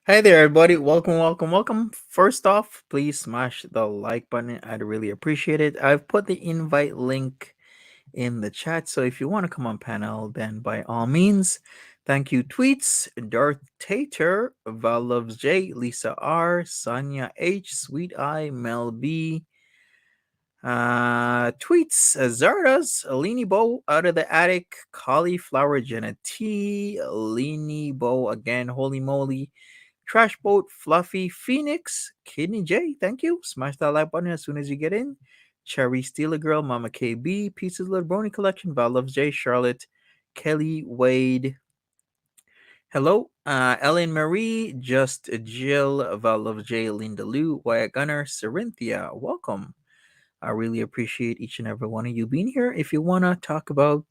Hey there, everybody. Welcome, welcome, welcome. First off, please smash the like button. I'd really appreciate it. I've put the invite link in the chat. So if you want to come on panel, then by all means. Thank you, Tweets, Darth Tater, Val Loves J, Lisa R, Sonia H, Sweet Eye, Mel B, Tweets, Zardas, Leany Bow out of the attic, Cauliflower Jenna T, Leany Bow again, Holy Moly, Trash Boat, Fluffy, Phoenix, Kidney J, thank you. Smash that like button as soon as you get in. Cherry Steeler Girl, Mama KB, Pieces Little Brony Collection, Val Loves J, Charlotte, Kelly, Wade. Hello, Ellen Marie, Just Jill, Val Loves J, Linda Lou, Wyatt Gunner, Cerinthia, welcome. I really appreciate each and every one of you being here. If you want to talk about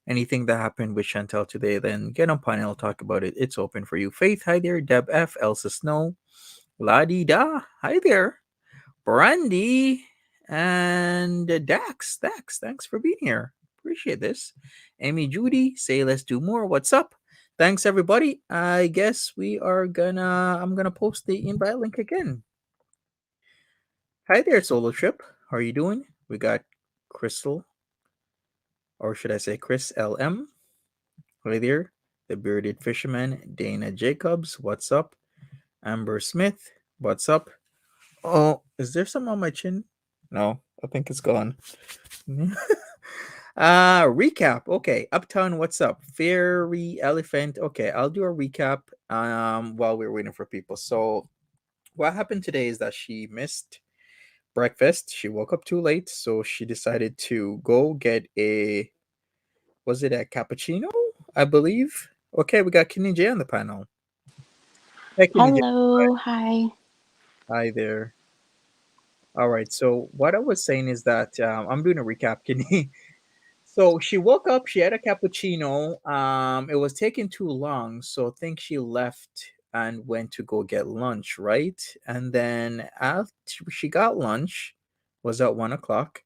anything that happened with Chantel today, then get on panel, talk about it. It's open for you. Faith, hi there. Deb F, Elsa Snow, La Di Da, hi there. Brandy and Dax. Dax, thanks for being here. Appreciate this. Amy Judy, say let's do more. What's up? Thanks everybody. I guess I'm gonna post the invite link again. Hi there, Solo Trip. How are you doing? We got Crystal, or should I say Chris LM. Hi there. The Bearded Fisherman, Dana Jacobs. What's up? Amber Smith. What's up? Oh, is there some on my chin? No, I think it's gone. Recap. Okay, Uptown, what's up? Fairy Elephant. Okay, I'll do a recap while we're waiting for people. So what happened today is that she missed breakfast. She woke up too late, so she decided to go get a, was it a cappuccino? I believe. Okay, we got Kenny J on the panel. Hey Kenny J. Hello, hi. Hi there. All right. So what I was saying is that I'm doing a recap, Kenny. So she woke up, she had a cappuccino. It was taking too long, so I think she left and went to go get lunch, right? And then after she got lunch, was at 1 o'clock.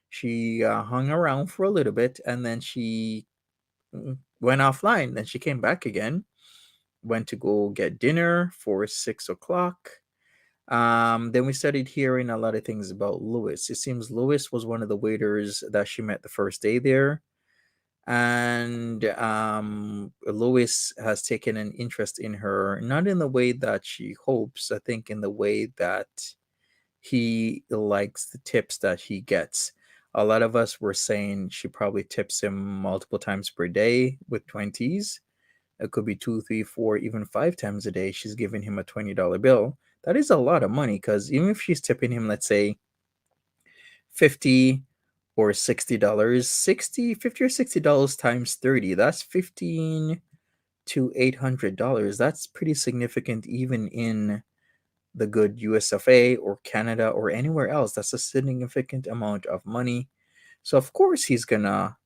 She hung around for a little bit, and then she went offline. Then she came back again, went to go get dinner for 6 o'clock. Then we started hearing a lot of things about Lewis. It seems Lewis was one of the waiters that she met the first day there, and Lois has taken an interest in her, not in the way that she hopes. I think in the way that he likes the tips that he gets. A lot of us were saying she probably tips him multiple times per day with 20s. It could be two, three, four, even five times a day. She's giving him a $20 bill. That is a lot of money because even if she's tipping him, let's say 50 or $60, 50 or $60 times 30, that's 15 to $800. That's pretty significant even in the good USFA or Canada or anywhere else. That's a significant amount of money. So of course he's gonna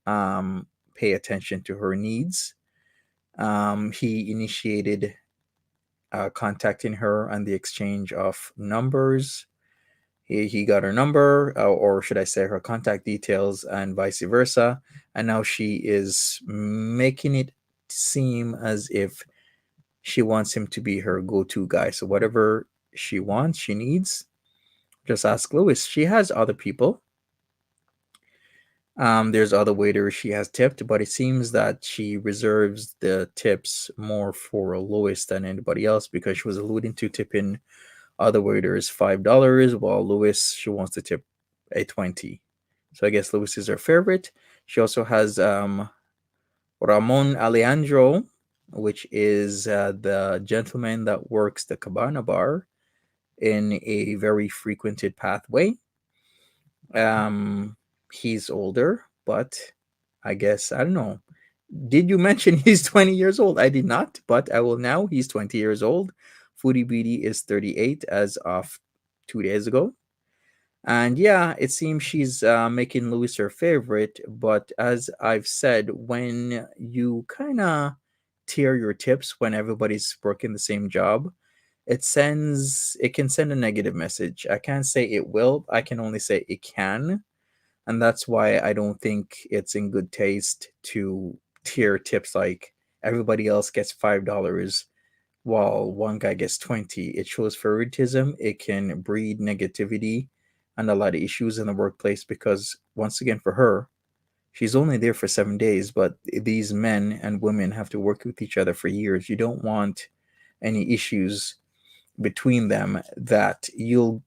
pay attention to her needs. He initiated contacting her and the exchange of numbers. He got her number, or should I say her contact details, and vice versa. And now she is making it seem as if she wants him to be her go to guy. So, whatever she wants, she needs, just ask Lewis. She has other people. There's other waiters she has tipped, but it seems that she reserves the tips more for Lois than anybody else because she was alluding to tipping other waiters $5, while Lewis she wants to tip a 20. So I guess Lewis is her favorite. She also has Ramon Alejandro, which is the gentleman that works the Cabana bar in a very frequented pathway. Um, he's older, but I guess I don't know. Did you mention he's 20 years old? I did not, but I will now. He's 20 years old. Foodie Beauty is 38 as of 2 days ago. And yeah, it seems she's making Louis her favorite. But as I've said, when you kind of tier your tips when everybody's working the same job, it can send a negative message. I can't say it will. I can only say it can, and that's why I don't think it's in good taste to tier tips like everybody else gets $5 while one guy gets 20. It shows favoritism. It can breed negativity and a lot of issues in the workplace because once again for her, she's only there for 7 days, but these men and women have to work with each other for years. You don't want any issues between them that you'll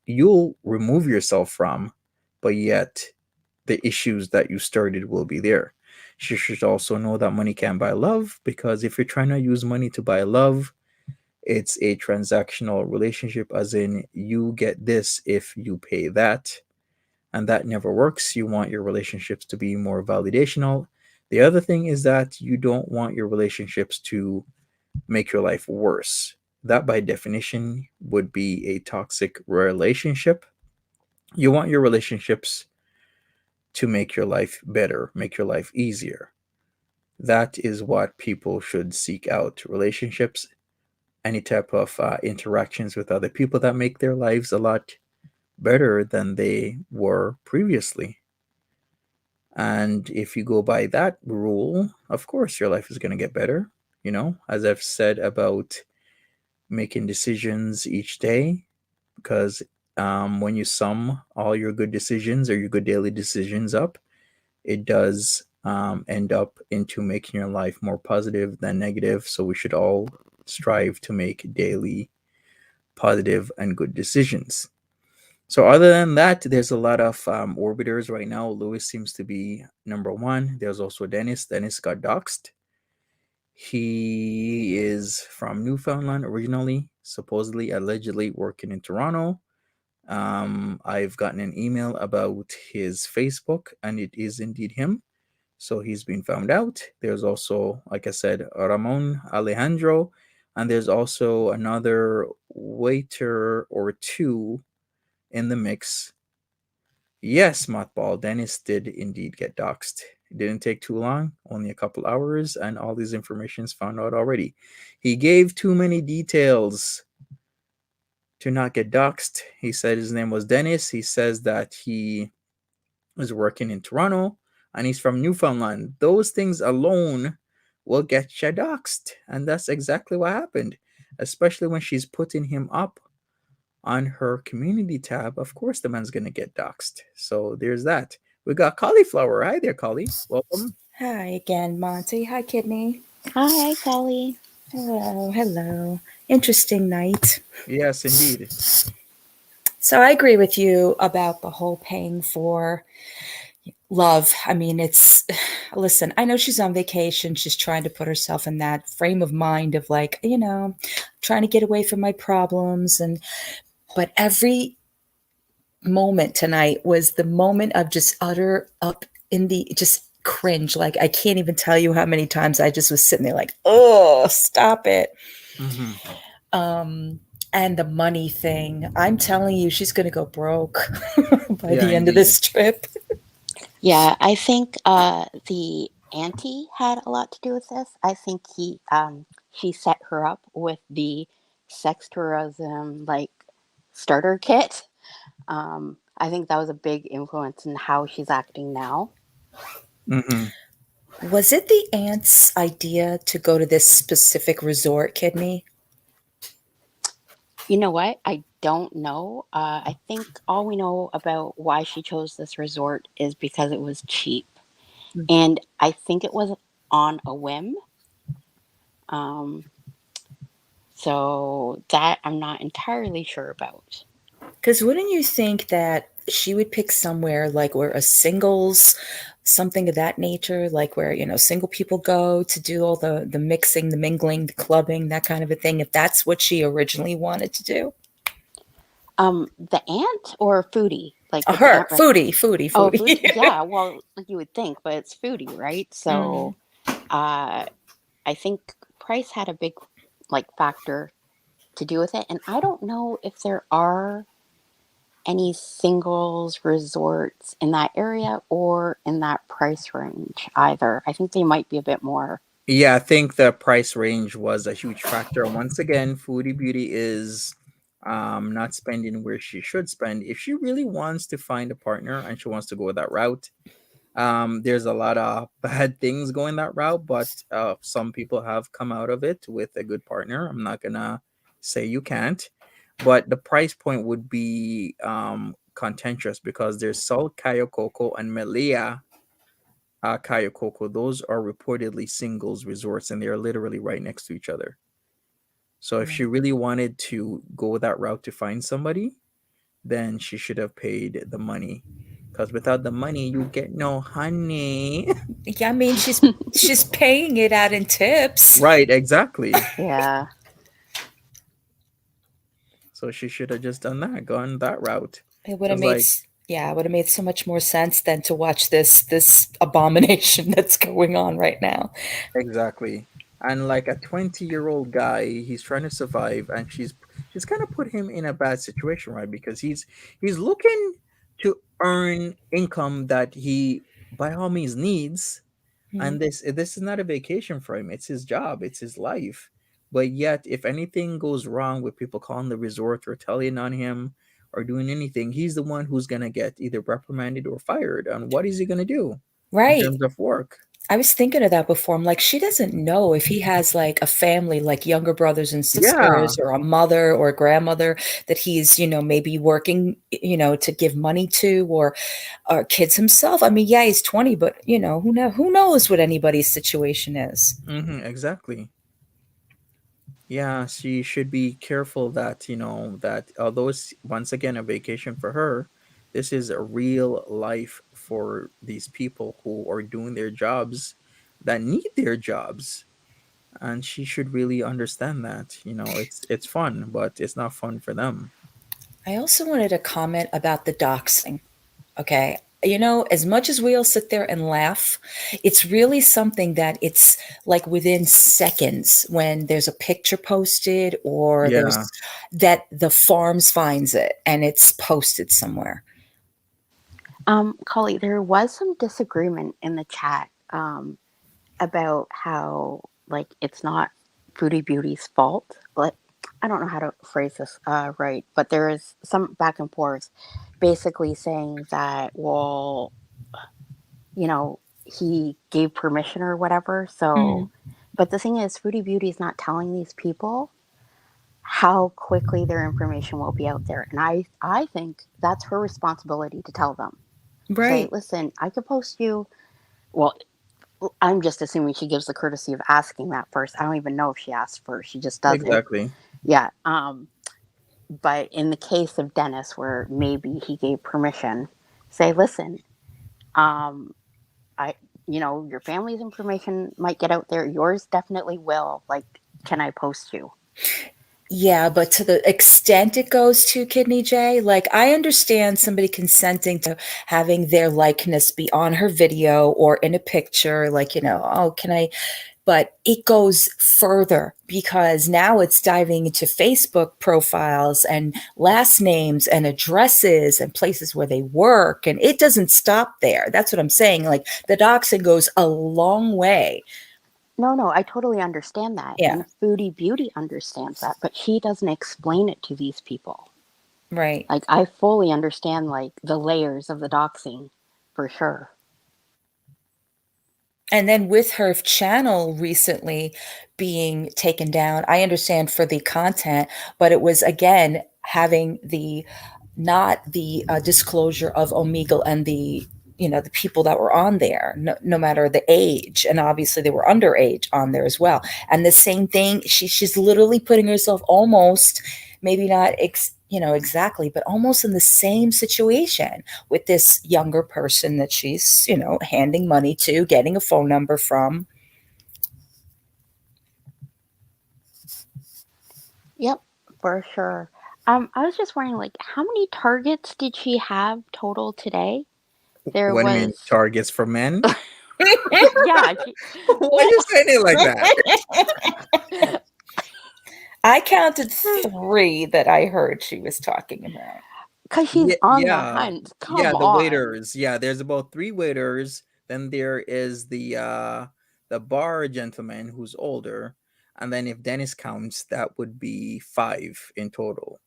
remove yourself from, but yet the issues that you started will be there. She should also know that money can't buy love because if you're trying to use money to buy love, it's a transactional relationship, as in you get this if you pay that, and that never works. You want your relationships to be more validational. The other thing is that you don't want your relationships to make your life worse. That, by definition, would be a toxic relationship. You want your relationships to make your life better, make your life easier. That is what people should seek out: relationships, any type of interactions with other people that make their lives a lot better than they were previously. And if you go by that rule, of course, your life is going to get better. as I've said about making decisions each day, because when you sum all your good decisions or your good daily decisions up, it does end up into making your life more positive than negative. So we should all strive to make daily positive and good decisions. So other than that, there's a lot of orbiters right now. Lewis seems to be number one. There's also Dennis. Dennis got doxxed. He is from Newfoundland originally, supposedly, allegedly working in Toronto. I've gotten an email about his Facebook, and it is indeed him. So he's been found out. There's also, like I said, Ramon Alejandro, and there's also another waiter or two in the mix. Yes, Mothball, Dennis did indeed get doxxed. It didn't take too long, only a couple hours, and all these information's found out already. He gave too many details to not get doxxed. He said his name was Dennis. He says that he is working in Toronto and he's from Newfoundland. Those things alone will get you doxxed. And that's exactly what happened, especially when she's putting him up on her community tab. Of course, the man's going to get doxxed. So there's that. We got Cauliflower. Hi there, Collie. Welcome. Hi again, Monty. Hi, Kidney. Hi, Kelly. Hello, hello. Interesting night. Yes, indeed. So I agree with you about the whole paying for love. I mean, listen, I know she's on vacation. She's trying to put herself in that frame of mind of like, trying to get away from my problems. But every moment tonight was the moment of just utter up in the just cringe. Like I can't even tell you how many times I just was sitting there like, oh, stop it. Mm-hmm. And the money thing, I'm telling you, she's going to go broke by Yeah, the end of indeed. this trip. Yeah, I think the auntie had a lot to do with this. I think she set her up with the sex tourism starter kit. I think that was a big influence in how she's acting now. Mm-hmm. Was it the aunt's idea to go to this specific resort, Kidney? You know what? I don't know. I think all we know about why she chose this resort is because it was cheap. And I think it was on a whim. Um, so that I'm not entirely sure about. Because wouldn't you think that she would pick somewhere like where a singles, something of that nature, like where, single people go to do all the mixing, the mingling, the clubbing, that kind of a thing, if that's what she originally wanted to do? The aunt or Foodie? Like the Her, aunt, right? Oh, foodie. Foodie. Yeah, well, you would think, but it's Foodie, right? Mm. So, uh, I think price had a big factor to do with it, and I don't know if there are any singles resorts in that area or in that price range either. I think they might be a bit more. Yeah, I think the price range was a huge factor. Once again, Foodie Beauty is not spending where she should spend. If she really wants to find a partner and she wants to go that route, there's a lot of bad things going that route, but some people have come out of it with a good partner. I'm not gonna say you can't, but the price point would be contentious because there's Salt Kayokoko and Melia Kayokoko. Those are reportedly singles resorts, and they are literally right next to each other. So if she really wanted to go that route to find somebody, then she should have paid the money. Because without the money, you get no honey. Yeah, I mean, she's paying it out in tips. Right, exactly. Yeah. So she should have just done that, gone that route. It would have Because, made, like, yeah, it would have made so much more sense than to watch this abomination that's going on right now. exactly. And like a 20-year-old guy, he's trying to survive, and she's kind of put him in a bad situation, right? Because he's looking to earn income that he by all means needs, Mhm. and this is not a vacation for him. It's his job, it's his life. But yet, if anything goes wrong with people calling the resort or telling on him or doing anything, he's the one who's gonna get either reprimanded or fired. And what is he gonna do in Right. terms of work? I was thinking of that before. I'm like, she doesn't know if he has like a family, like younger brothers and Yeah. sisters, or a mother or a grandmother that he's, maybe working, to give money to, or kids himself. I mean, yeah, he's 20, but who knows what anybody's situation is. Exactly. Yeah, she should be careful that, that although it's once again a vacation for her, this is a real life for these people who are doing their jobs, that need their jobs. And she should really understand that, it's fun, but it's not fun for them. I also wanted to comment about the doxing. Okay. As much as we all sit there and laugh, it's really something that it's like within seconds when there's a picture posted, or Yeah. there's that the farms finds it and it's posted somewhere. Collie, there was some disagreement in the chat about how like it's not Foodie Beauty's fault. Like I don't know how to phrase this right, but there is some back and forth, basically saying that well, he gave permission or whatever. So, Mm. but the thing is, Foodie Beauty is not telling these people how quickly their information will be out there, and I think that's her responsibility to tell them. Say, Right. listen, I could post you. Well, I'm just assuming she gives the courtesy of asking that first. I don't even know if she asked first. She just does it. Exactly. Yeah. But in the case of Dennis, where maybe he gave permission, say, listen, um, I, your family's information might get out there. Yours definitely will. Like, can I post you? Yeah, but to the extent it goes to Kidney J, like I understand somebody consenting to having their likeness be on her video or in a picture, like, oh, can I? But it goes further because now it's diving into Facebook profiles and last names and addresses and places where they work. And it doesn't stop there. That's what I'm saying. Like the doxing goes a long way. No, I totally understand that. Yeah, And Foodie Beauty understands that, but she doesn't explain it to these people. right. Like, I fully understand, like, the layers of the doxing for sure. And then with her channel recently being taken down, I understand for the content, but it was again having the not the disclosure of Omegle and the people that were on there, no matter the age, and obviously they were underage on there as well. And the same thing, she's literally putting herself almost, maybe not exactly, but almost in the same situation with this younger person that she's handing money to, getting a phone number from. Yep, for sure. I was just wondering, like, how many targets did she have total today? There What do you mean, was, targets for men? yeah, Why are well, you saying it like that? I counted three that I heard she was talking about. because she's Yeah, on the yeah, hunt. yeah. Come The on. waiters. Yeah, there's about three waiters. Then there is the bar gentleman who's older, and then if Dennis counts, that would be five in total.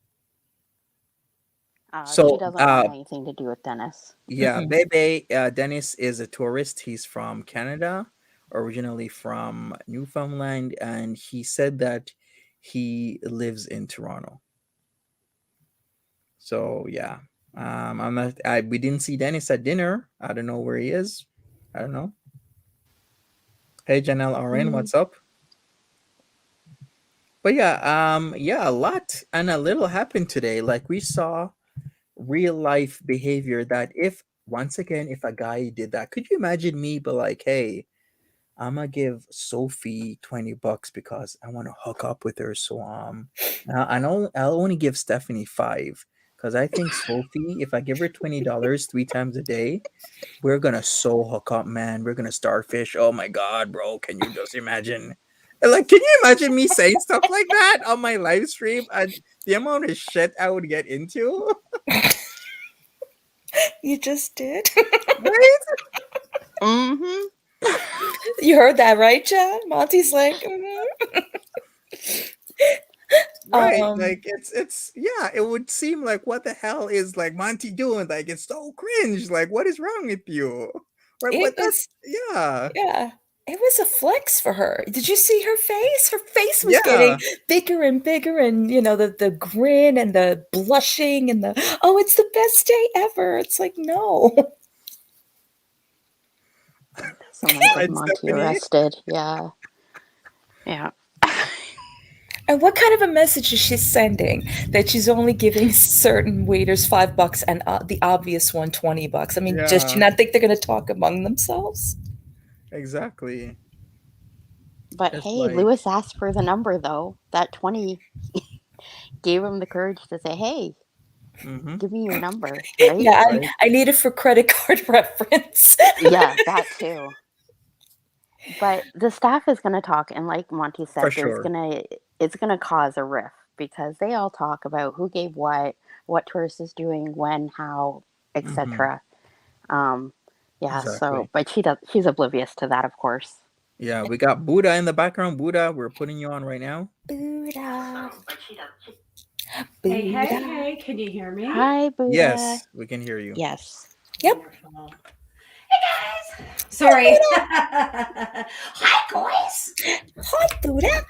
She So, doesn't want anything to do with Dennis. yeah, Mm-mm. Bebe, Dennis is a tourist. He's from Canada, originally from Newfoundland, and he said that he lives in Toronto. So yeah, I'm not. We didn't see Dennis at dinner. I don't know where he is. I don't know. Hey, Janelle RN, Mm. what's up? But yeah, yeah, a lot and a little happened today. Like we saw real life behavior that if once again, if a guy did that, could you imagine me? But like, hey, I'm gonna give Sophie $20 because I want to hook up with her. So I know I'll only give Stephanie five because I think Sophie, if I give her $20 three times a day, we're gonna so hook up, man. We're gonna starfish. Oh my god, bro! Can you just imagine? Like, can you imagine me saying stuff like that on my live stream and the amount of shit I would get into? You just did. Right? Hmm. You heard that, right, Chad? Monty's like, Right. um, Like it's yeah, it would seem like what the hell is like Monty doing? Like it's so cringe. Like what is wrong with you? right? It But was, that's yeah, yeah, it was a flex for her. Did you see her face? Her face was getting yeah. bigger and bigger, and the grin and the blushing and the, oh, it's the best day ever. It's like, no. Someone get Right, Monty Stephanie? arrested. Yeah. Yeah. And what kind of a message is she sending that she's only giving certain waiters $5 and the obvious one $20? I mean, does she Yeah, not think they're going to talk among themselves? exactly. But It's hey, like, Lewis asked for the number though. That 20 gave him the courage to say, "Hey, mm-hmm, give me your number," right? Yeah, right, I need it for credit card reference. Yeah, that too. But the staff is going to talk, and like Monty for said, sure. it's going to cause a rift because they all talk about who gave what tourist is doing, when, how, Mm-hmm, etc. Um, yeah. So, exactly. but she's oblivious to that, of course. Yeah, we got Buddha in the background. Buddha, we're putting you on right now. Buddha, Hey, hey, Buddha. hey, can you hear me? Hi, Buddha. Yes, we can hear you. Yes. Yep. Wonderful. Hey, guys. Sorry. Hi, guys. Hi, Buddha.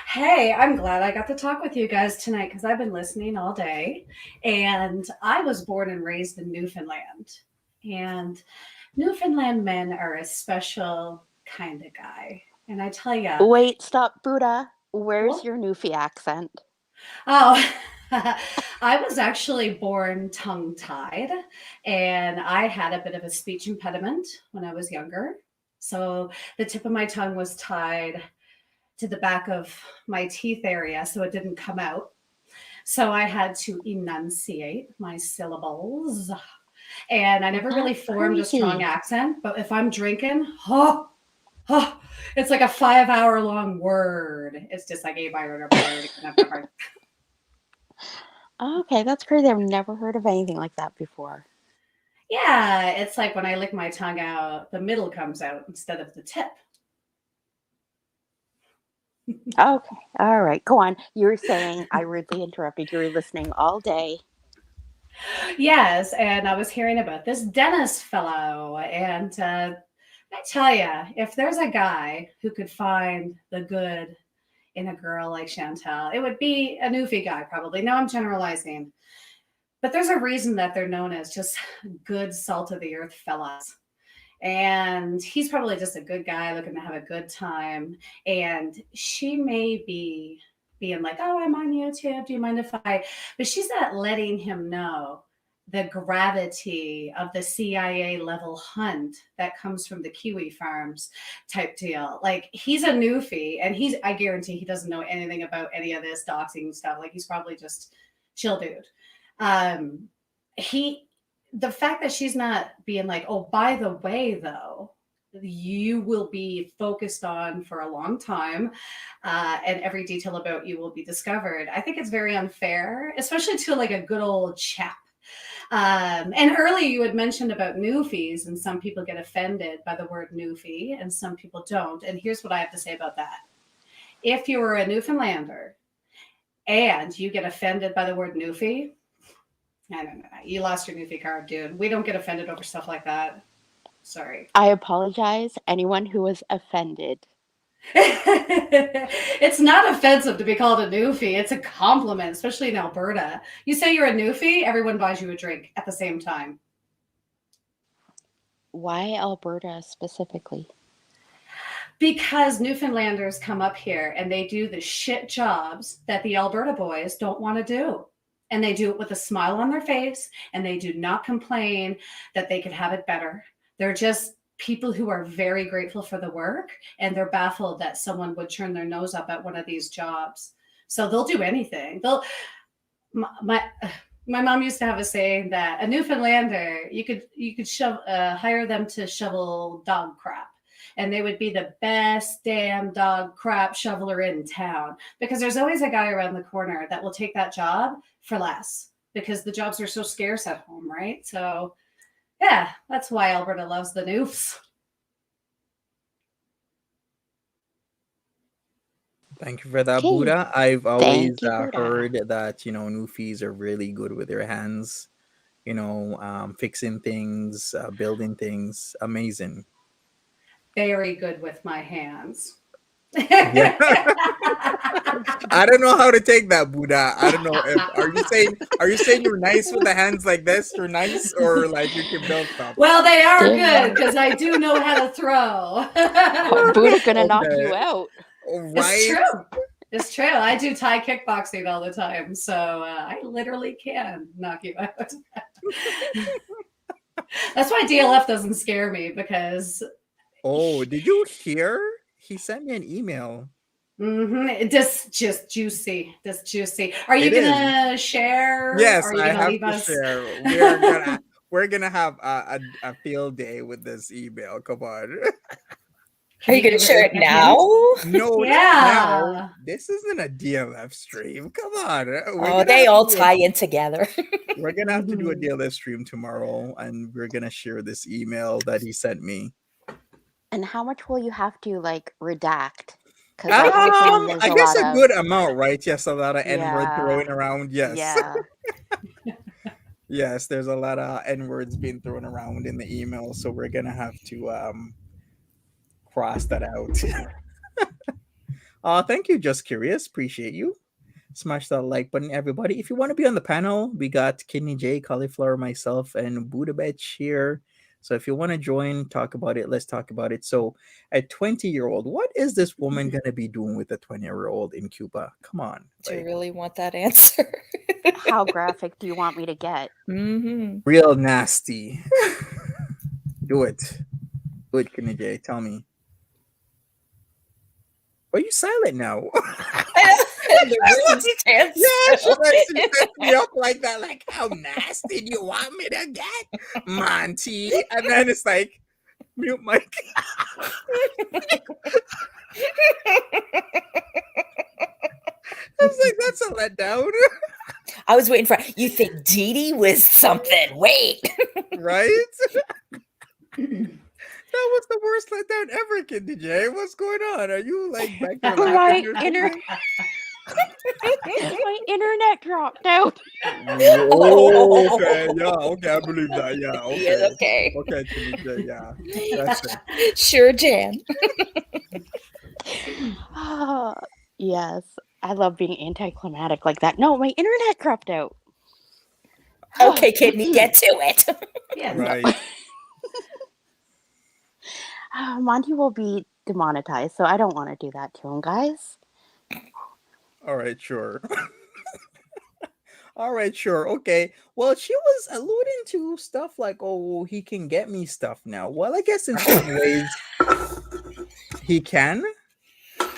Hey, I'm glad I got to talk with you guys tonight because I've been listening all day. And I was born and raised in Newfoundland. And Newfoundland men are a special kind of guy. And I tell you, Wait, stop, Buddha. Where's what? your Newfie accent? Oh, I was actually born tongue tied, and I had a bit of a speech impediment when I was younger. So the tip of my tongue was tied to the back of my teeth area so it didn't come out. So I had to enunciate my syllables. And I never really That's formed a strong crazy. accent, but if I'm drinking, oh, it's like a 5 hour long word. It's just like a bird. Okay, that's crazy. I've never heard of anything like that before. Yeah, it's like when I lick my tongue out, the middle comes out instead of the tip. Okay, all right, go on. You were saying I rudely interrupted. You were listening all day. Yes, and I was hearing about this Dennis fellow, and I tell you, if there's a guy who could find the good in a girl like Chantel, it would be a Newfie guy, probably. No, I'm generalizing, but there's a reason that they're known as just good salt of the earth fellas. And he's probably just a good guy looking to have a good time. And she may be being like, "Oh, I'm on YouTube. Do you mind if I?" But she's not letting him know the gravity of the CIA level hunt that comes from the Kiwi farms type deal. Like he's a newfie, and I guarantee he doesn't know anything about any of this doxing stuff. Like he's probably just chill dude. He The fact that she's not being like, "Oh, by the way, though, you will be focused on for a long time, and every detail about you will be discovered." I think it's very unfair, especially to like a good old chap. And earlier you had mentioned about newfies, and some people get offended by the word newfie, and some people don't. And here's what I have to say about that: if you were a Newfoundlander and you get offended by the word newfie, I don't know. You lost your Newfie card, dude. We don't get offended over stuff like that. Sorry. I apologize, anyone who was offended. It's not offensive to be called a Newfie. It's a compliment, especially in Alberta. You say you're a Newfie, everyone buys you a drink at the same time. Why Alberta specifically? Because Newfoundlanders come up here and they do the shit jobs that the Alberta boys don't want to do. And they do it with a smile on their face, and they do not complain that they could have it better. They're just people who are very grateful for the work, and they're baffled that someone would turn their nose up at one of these jobs. So they'll do anything. My mom used to have a saying that a Newfoundlander, you could hire them to shovel dog crap, and they would be the best damn dog crap shoveler in town, because there's always a guy around the corner that will take that job for less because the jobs are so scarce at home, right? So yeah, that's why Alberta loves the Noofs. Thank you for that, Okay, Buddha. I've always thank you, Buddha. heard that Newfies are really good with their hands. fixing things, building things. Amazing. Very good with my hands. Yeah. I don't know how to take that, Buddha. I don't know if are you saying you're nice with the hands like this? You're nice, or like you can build stuff? Well, they are good Damn. because I do know how to throw. Buddha gonna knock Okay. you out. It's Right. true. It's true. I do Thai kickboxing all the time, so I literally can knock you out. That's why DLF doesn't scare me because Oh, did you hear? He sent me an email. this just juicy. This juicy. Are you It is. gonna share? Yes, Or are you I gonna have leave to us? share. We're gonna have a field day with this email. Come on. Are you going to give us share it a hint? now? No, not now. Yeah. This isn't a DLF stream. Come on. Oh, they all tie in together. We're gonna have to do a Mhm. DLF stream tomorrow, and we're gonna share this email that he sent me. And how much will you have to like redact? Because I have a feeling there's I a guess lot a of good amount, right? Yes, a lot of N-word yeah, throwing around. Yes. yeah. Yes, there's a lot of N-words being thrown around in the email, so we're gonna have to cross that out. Thank you, Just Curious. Appreciate you. Smash that like button, everybody. If you want to be on the panel, we got Kidney J, Cauliflower, myself, and Buddha Betch here. So if you want to join, talk about it, let's talk about it. So a 20-year-old, what is this woman going to be doing with a 20-year-old in Cuba? Come on. Do you Like, really want that answer? How graphic do you want me to get? Mm-hmm. real nasty. Do it. Do it, Kidney J. Tell me. Why are you silent now? The room stands Yeah, still. she sets me up like that. Like, how nasty do you want me to get, Monty? And then it's like, mute mic. I was like, that's a letdown, I was waiting for you. Think Dee Dee was something? Wait. right? That was the worst letdown ever, Kid DJ. What's going on? Are you like back there laughing or something? My internet dropped out. Whoa, okay, yeah, okay, I believe that. Yeah, okay. Yeah, okay. Okay, Kid DJ, yeah. That's it. Sure, Jan. Ah, yes, I love being anticlimactic like that. No, my internet dropped out. Okay, Kidney, get to it. Yeah. Right. Monty will be demonetized, so I don't want to do that to him, guys. All right, sure. All right, sure. Okay. Well, she was alluding to stuff like, oh, he can get me stuff now. Well, I guess in some ways he can.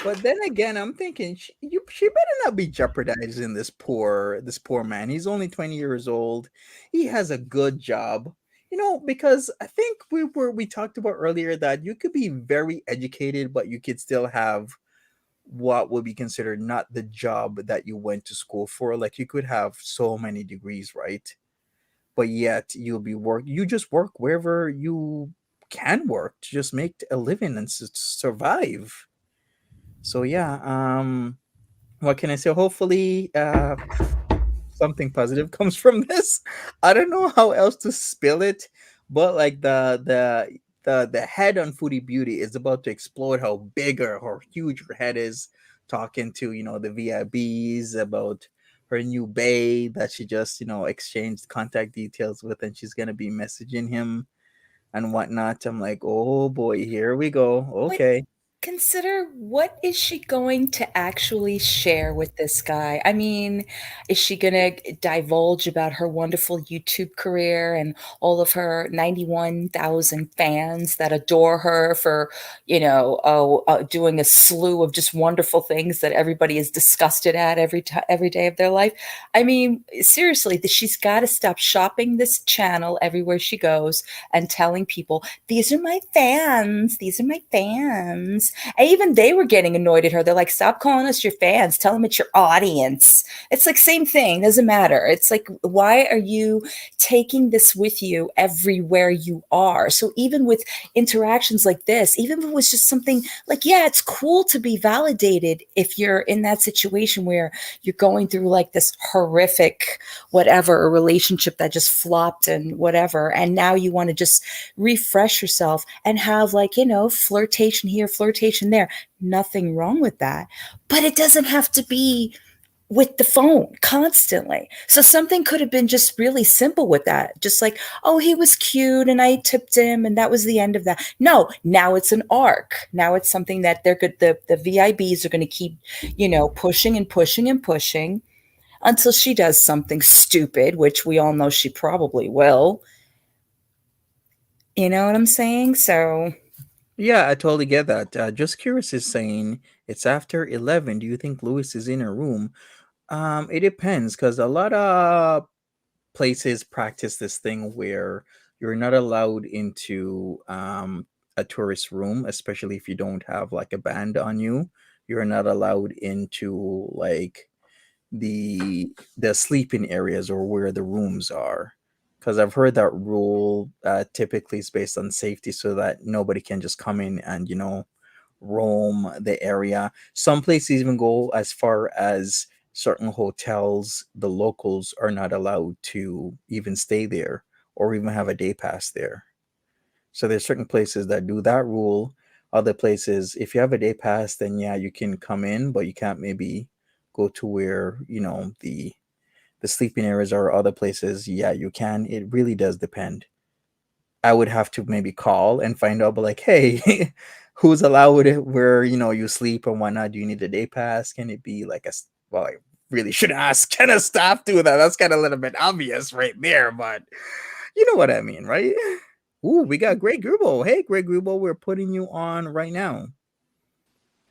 But then again, I'm thinking she better not be jeopardizing this poor man. He's only 20 years old. He has a good job. Because I think we talked about earlier that you could be very educated, but you could still have what would be considered not the job that you went to school for. Like you could have so many degrees, right? But yet you just work wherever you can work to just make a living and survive. So yeah, what can I say? Hopefully, something positive comes from this. I don't know how else to spill it, but like the head on Foodie Beauty is about to explode how big or huge her head is, talking to the VIBs about her new bae that she just exchanged contact details with, and she's gonna be messaging him and whatnot. I'm like, oh boy, here we go. Okay. Consider, what is she going to actually share with this guy? I mean, is she going to divulge about her wonderful YouTube career and all of her 91,000 fans that adore her for, doing a slew of just wonderful things that everybody is disgusted at every day of their life? I mean, seriously, she's got to stop shopping this channel everywhere she goes and telling people, these are my fans. These are my fans. And even they were getting annoyed at her. They're like, stop calling us your fans. Tell them it's your audience. It's like, same thing. Doesn't matter. It's like, why are you taking this with you everywhere you are? So even with interactions like this, even if it was just something like, yeah, it's cool to be validated if you're in that situation where you're going through like this horrific, whatever, a relationship that just flopped and whatever. And now you want to just refresh yourself and have like, flirtation here, flirtation there. Nothing wrong with that. But it doesn't have to be with the phone constantly. So something could have been just really simple with that. Just like, oh, he was cute and I tipped him and that was the end of that. No, now it's an arc. Now it's something that they're good. The VIBs are going to keep, pushing and pushing and pushing until she does something stupid, which we all know she probably will. You know what I'm saying? So Yeah, I totally get that. Just Curious is saying it's after 11. Do you think Lewis is in her room? It depends because a lot of places practice this thing where you're not allowed into a tourist room, especially if you don't have like a band on you. You're not allowed into like the sleeping areas or where the rooms are. Because I've heard that rule typically is based on safety, so that nobody can just come in and roam the area. Some places even go as far as certain hotels, the locals are not allowed to even stay there or even have a day pass there. So there's certain places that do that rule. Other places, if you have a day pass, then yeah, you can come in, but you can't maybe go to where, the sleeping areas are. Other places, yeah, you can. It really does depend. I would have to maybe call and find out, but like, hey, who's allowed it where you sleep and whatnot? Do you need a day pass? Can it be like well, I really should ask. Can a staff do that? That's kind of a little bit obvious right there, but you know what I mean, right? Ooh, we got Greg Grubo. Hey, Greg Grubo, we're putting you on right now.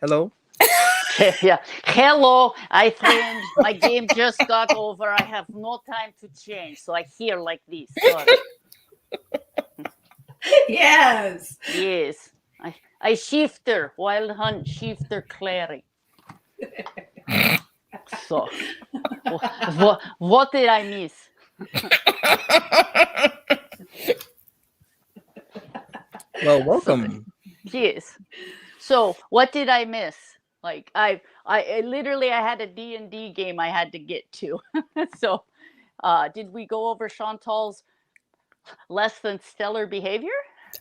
Hello. Yeah. Hello, I friend. My game just got over. I have no time to change, so I hear like this. Sorry. Yes. Yes. I shifter, wild hunt shifter cleric. So, what did I miss? Well, welcome. Yes. So, what did I miss? Like I literally I had a D&D game I had to get to. So, did we go over Chantal's less than stellar behavior?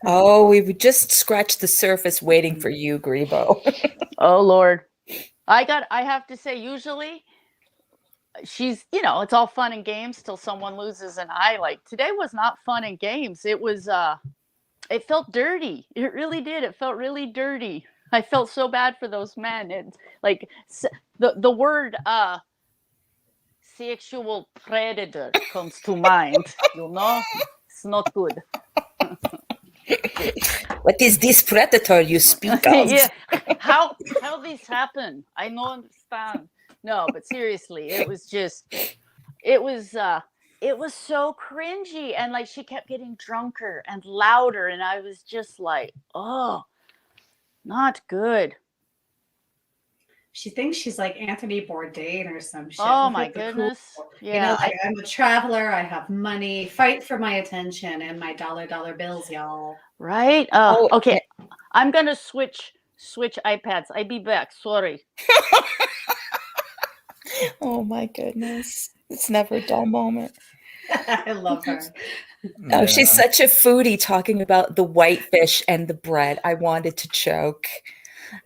oh, we just scratched the surface waiting for you, Grebo. Oh Lord. I have to say, usually she's, it's all fun and games till someone loses an eye. Like today was not fun and games. It was it felt dirty. It really did. It felt really dirty. I felt so bad for those men. It like the word sexual predator comes to mind. It's not good. What is this predator you speak of? Yeah, how this happened? I don't understand. No, but seriously, it was so cringy, and like she kept getting drunker and louder, and I was just like, oh, not good. She thinks she's like Anthony Bourdain or some shit. Oh with my the goodness. cool- Yeah. I'm a traveler. I have money. Fight for my attention and my dollar bills, y'all. Right? Oh, Okay. I'm gonna switch iPads. I be back. Sorry. oh my goodness. It's never a dull moment. I love her. Oh, she's such a foodie talking about the whitefish and the bread. I wanted to choke.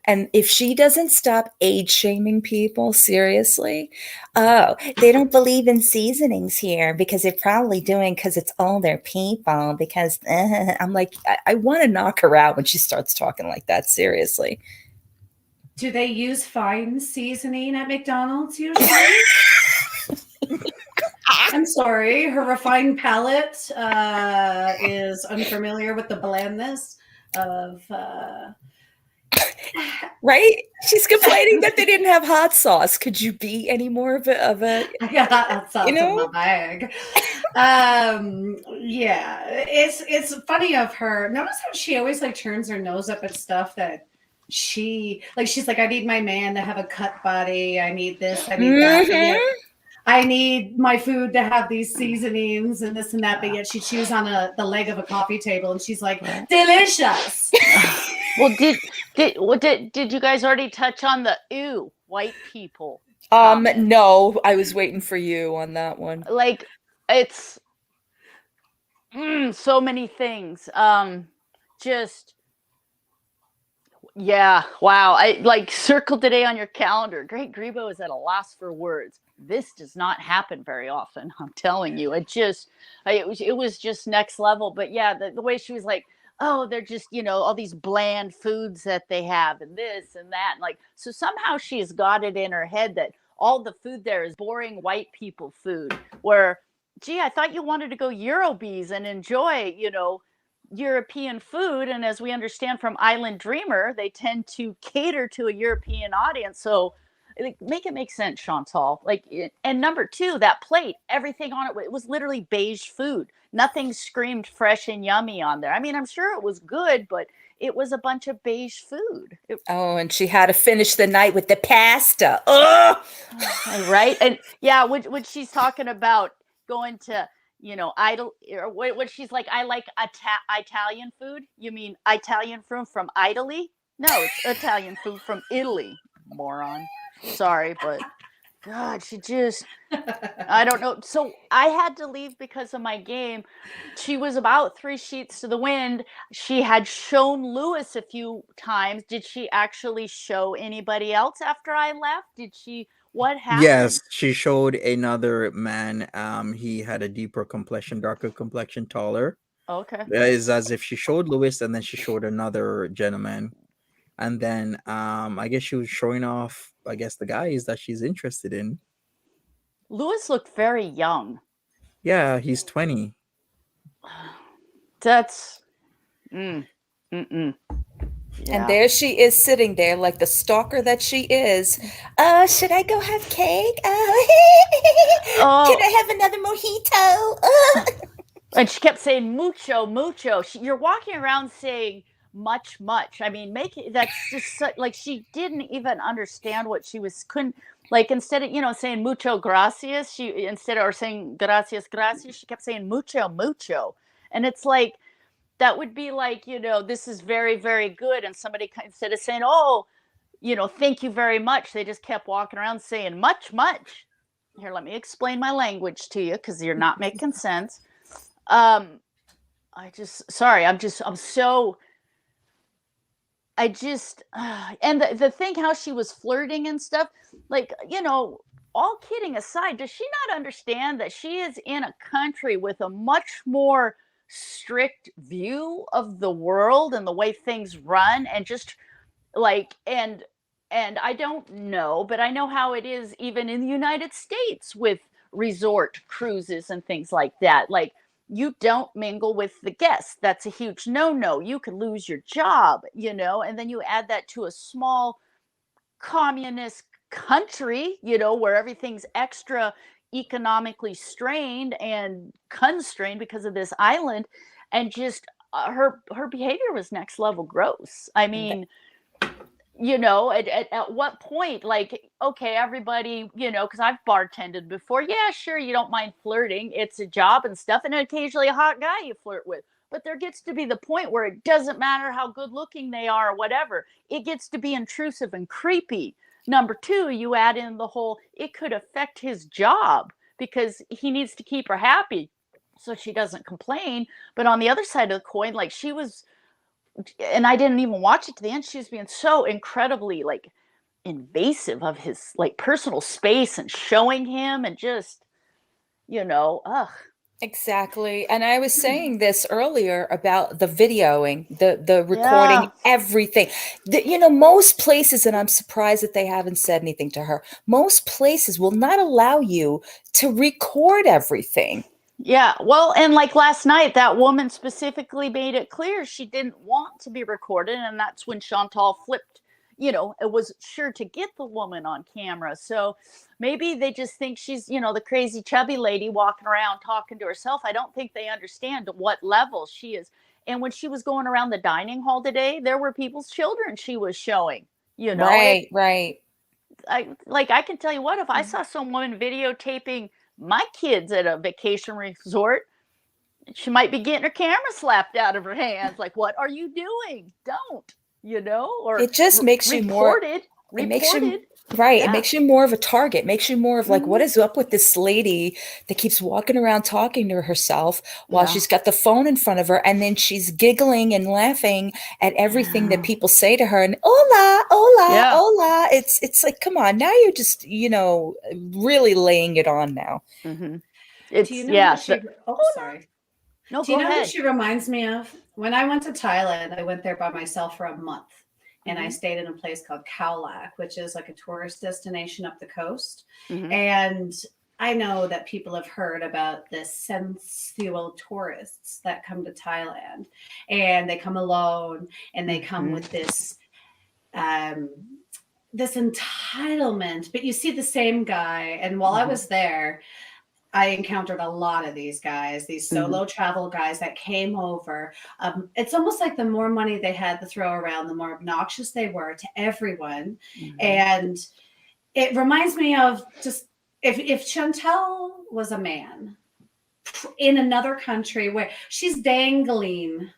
And if she doesn't stop age shaming people, seriously, oh, they don't believe in seasonings here because they're probably doing because it's older people. Because I'm like, I want to knock her out when she starts talking like that. Seriously. Do they use fine seasoning at McDonald's usually? I'm sorry, her refined palate is unfamiliar with the blandness of. Right? She's complaining that they didn't have hot sauce. Could you be any more of a I got hot sauce in know? my bag. Yeah, it's funny of her. Notice how she always like turns her nose up at stuff that she's like, I need my man to have a cut body. I need this. I need that. But yet, I need my food to have these seasonings and this and that. But yet, she chews on the leg of a coffee table, and she's like, delicious. Well, did you guys already touch on the white people? No, I was waiting for you on that one. Like, it's so many things. Just yeah, wow. I like circle today on your calendar. Great Grebo is at a loss for words. This does not happen very often. I'm telling you. It was just next level. But yeah, the way she was like, oh, they're just, all these bland foods that they have and this and that. Like, so somehow she has got it in her head that all the food there is boring white people food, where, gee, I thought you wanted to go Eurobees and enjoy, European food. And as we understand from Island Dreamer, they tend to cater to a European audience. So make it make sense, Chantal. And number two, that plate, everything on it was literally beige food. Nothing screamed fresh and yummy on there. I mean, I'm sure it was good, but it was a bunch of beige food. And she had to finish the night with the pasta. Ugh! Right? And yeah, when she's talking about going to, idle, or what she's like, I like Italian food. You mean Italian food from Italy? No, it's Italian food from Italy, moron. Sorry, but God, she just, I don't know. So I had to leave because of my game. She was about 3 sheets to the wind. She had shown Lewis a few times. Did she actually show anybody else after I left? What happened? Yes, she showed another man. He had a deeper complexion, darker complexion, taller. Okay. It's as if she showed Lewis and then she showed another gentleman. And then I guess she was showing off, I guess, the guys that she's interested in. Lewis looked very young. Yeah, he's 20. That's Yeah. And there she is sitting there like the stalker that she is. Should I go have cake? Can I have another mojito? And she kept saying mucho, mucho. You're walking around saying much. I mean, that's just like she didn't even understand what she couldn't, like, instead of, saying mucho gracias, or saying gracias, she kept saying mucho. And it's like, that would be like, this is very, very good. And somebody, instead of saying, oh, thank you very much, they just kept walking around saying much. Here, let me explain my language to you, because you're not making sense. And the thing, how she was flirting and stuff, like, all kidding aside, does she not understand that she is in a country with a much more strict view of the world and the way things run, and just like, and I don't know, but I know how it is even in the United States with resort cruises and things like that. Like, you don't mingle with the guests. That's a huge no-no. You could lose your job, and then you add that to a small communist country, where everything's extra economically strained and constrained because of this island, and just her behavior was next level gross. I mean, at what point, like, okay, everybody, because I've bartended before. Yeah, sure, you don't mind flirting. It's a job and stuff, and occasionally a hot guy you flirt with. But there gets to be the point where it doesn't matter how good looking they are or whatever. It gets to be intrusive and creepy. Number two, you add in the whole, it could affect his job because he needs to keep her happy so she doesn't complain. But on the other side of the coin, like, she was, and I didn't even watch it to the end, she was being so incredibly, like, invasive of his, like, personal space and showing him, and just, ugh. Exactly. And I was saying this earlier about the videoing, the recording, everything. Most places, and I'm surprised that they haven't said anything to her, most places will not allow you to record everything. Yeah. Well, and like last night, that woman specifically made it clear she didn't want to be recorded. And that's when Chantal flipped, it was sure to get the woman on camera. So maybe they just think she's, the crazy chubby lady walking around talking to herself. I don't think they understand what level she is. And when she was going around the dining hall today, there were people's children she was showing. Right, right. I can tell you what, if I saw someone videotaping my kids at a vacation resort, she might be getting her camera slapped out of her hands. Like, what are you doing? Don't, or It just makes you more. It makes you right. Yeah. It makes you more of a target. It makes you more of like, what is up with this lady that keeps walking around talking to herself while she's got the phone in front of her, and then she's giggling and laughing at everything that people say to her, and hola, hola, hola. It's like, come on, now you're just really laying it on now. Mm-hmm. Do you know sorry. No, Do you go know ahead. what she reminds me of? When I went to Thailand, I went there by myself for a month. And I stayed in a place called Khao Lak, which is like a tourist destination up the coast. And I know that people have heard about this sensual tourists that come to Thailand, and they come alone, and they come with this this entitlement. But you see the same guy, and while I was there, I encountered a lot of these guys, these solo travel guys that came over. It's almost like the more money they had to throw around, the more obnoxious they were to everyone. And it reminds me of just if Chantel was a man in another country where she's dangling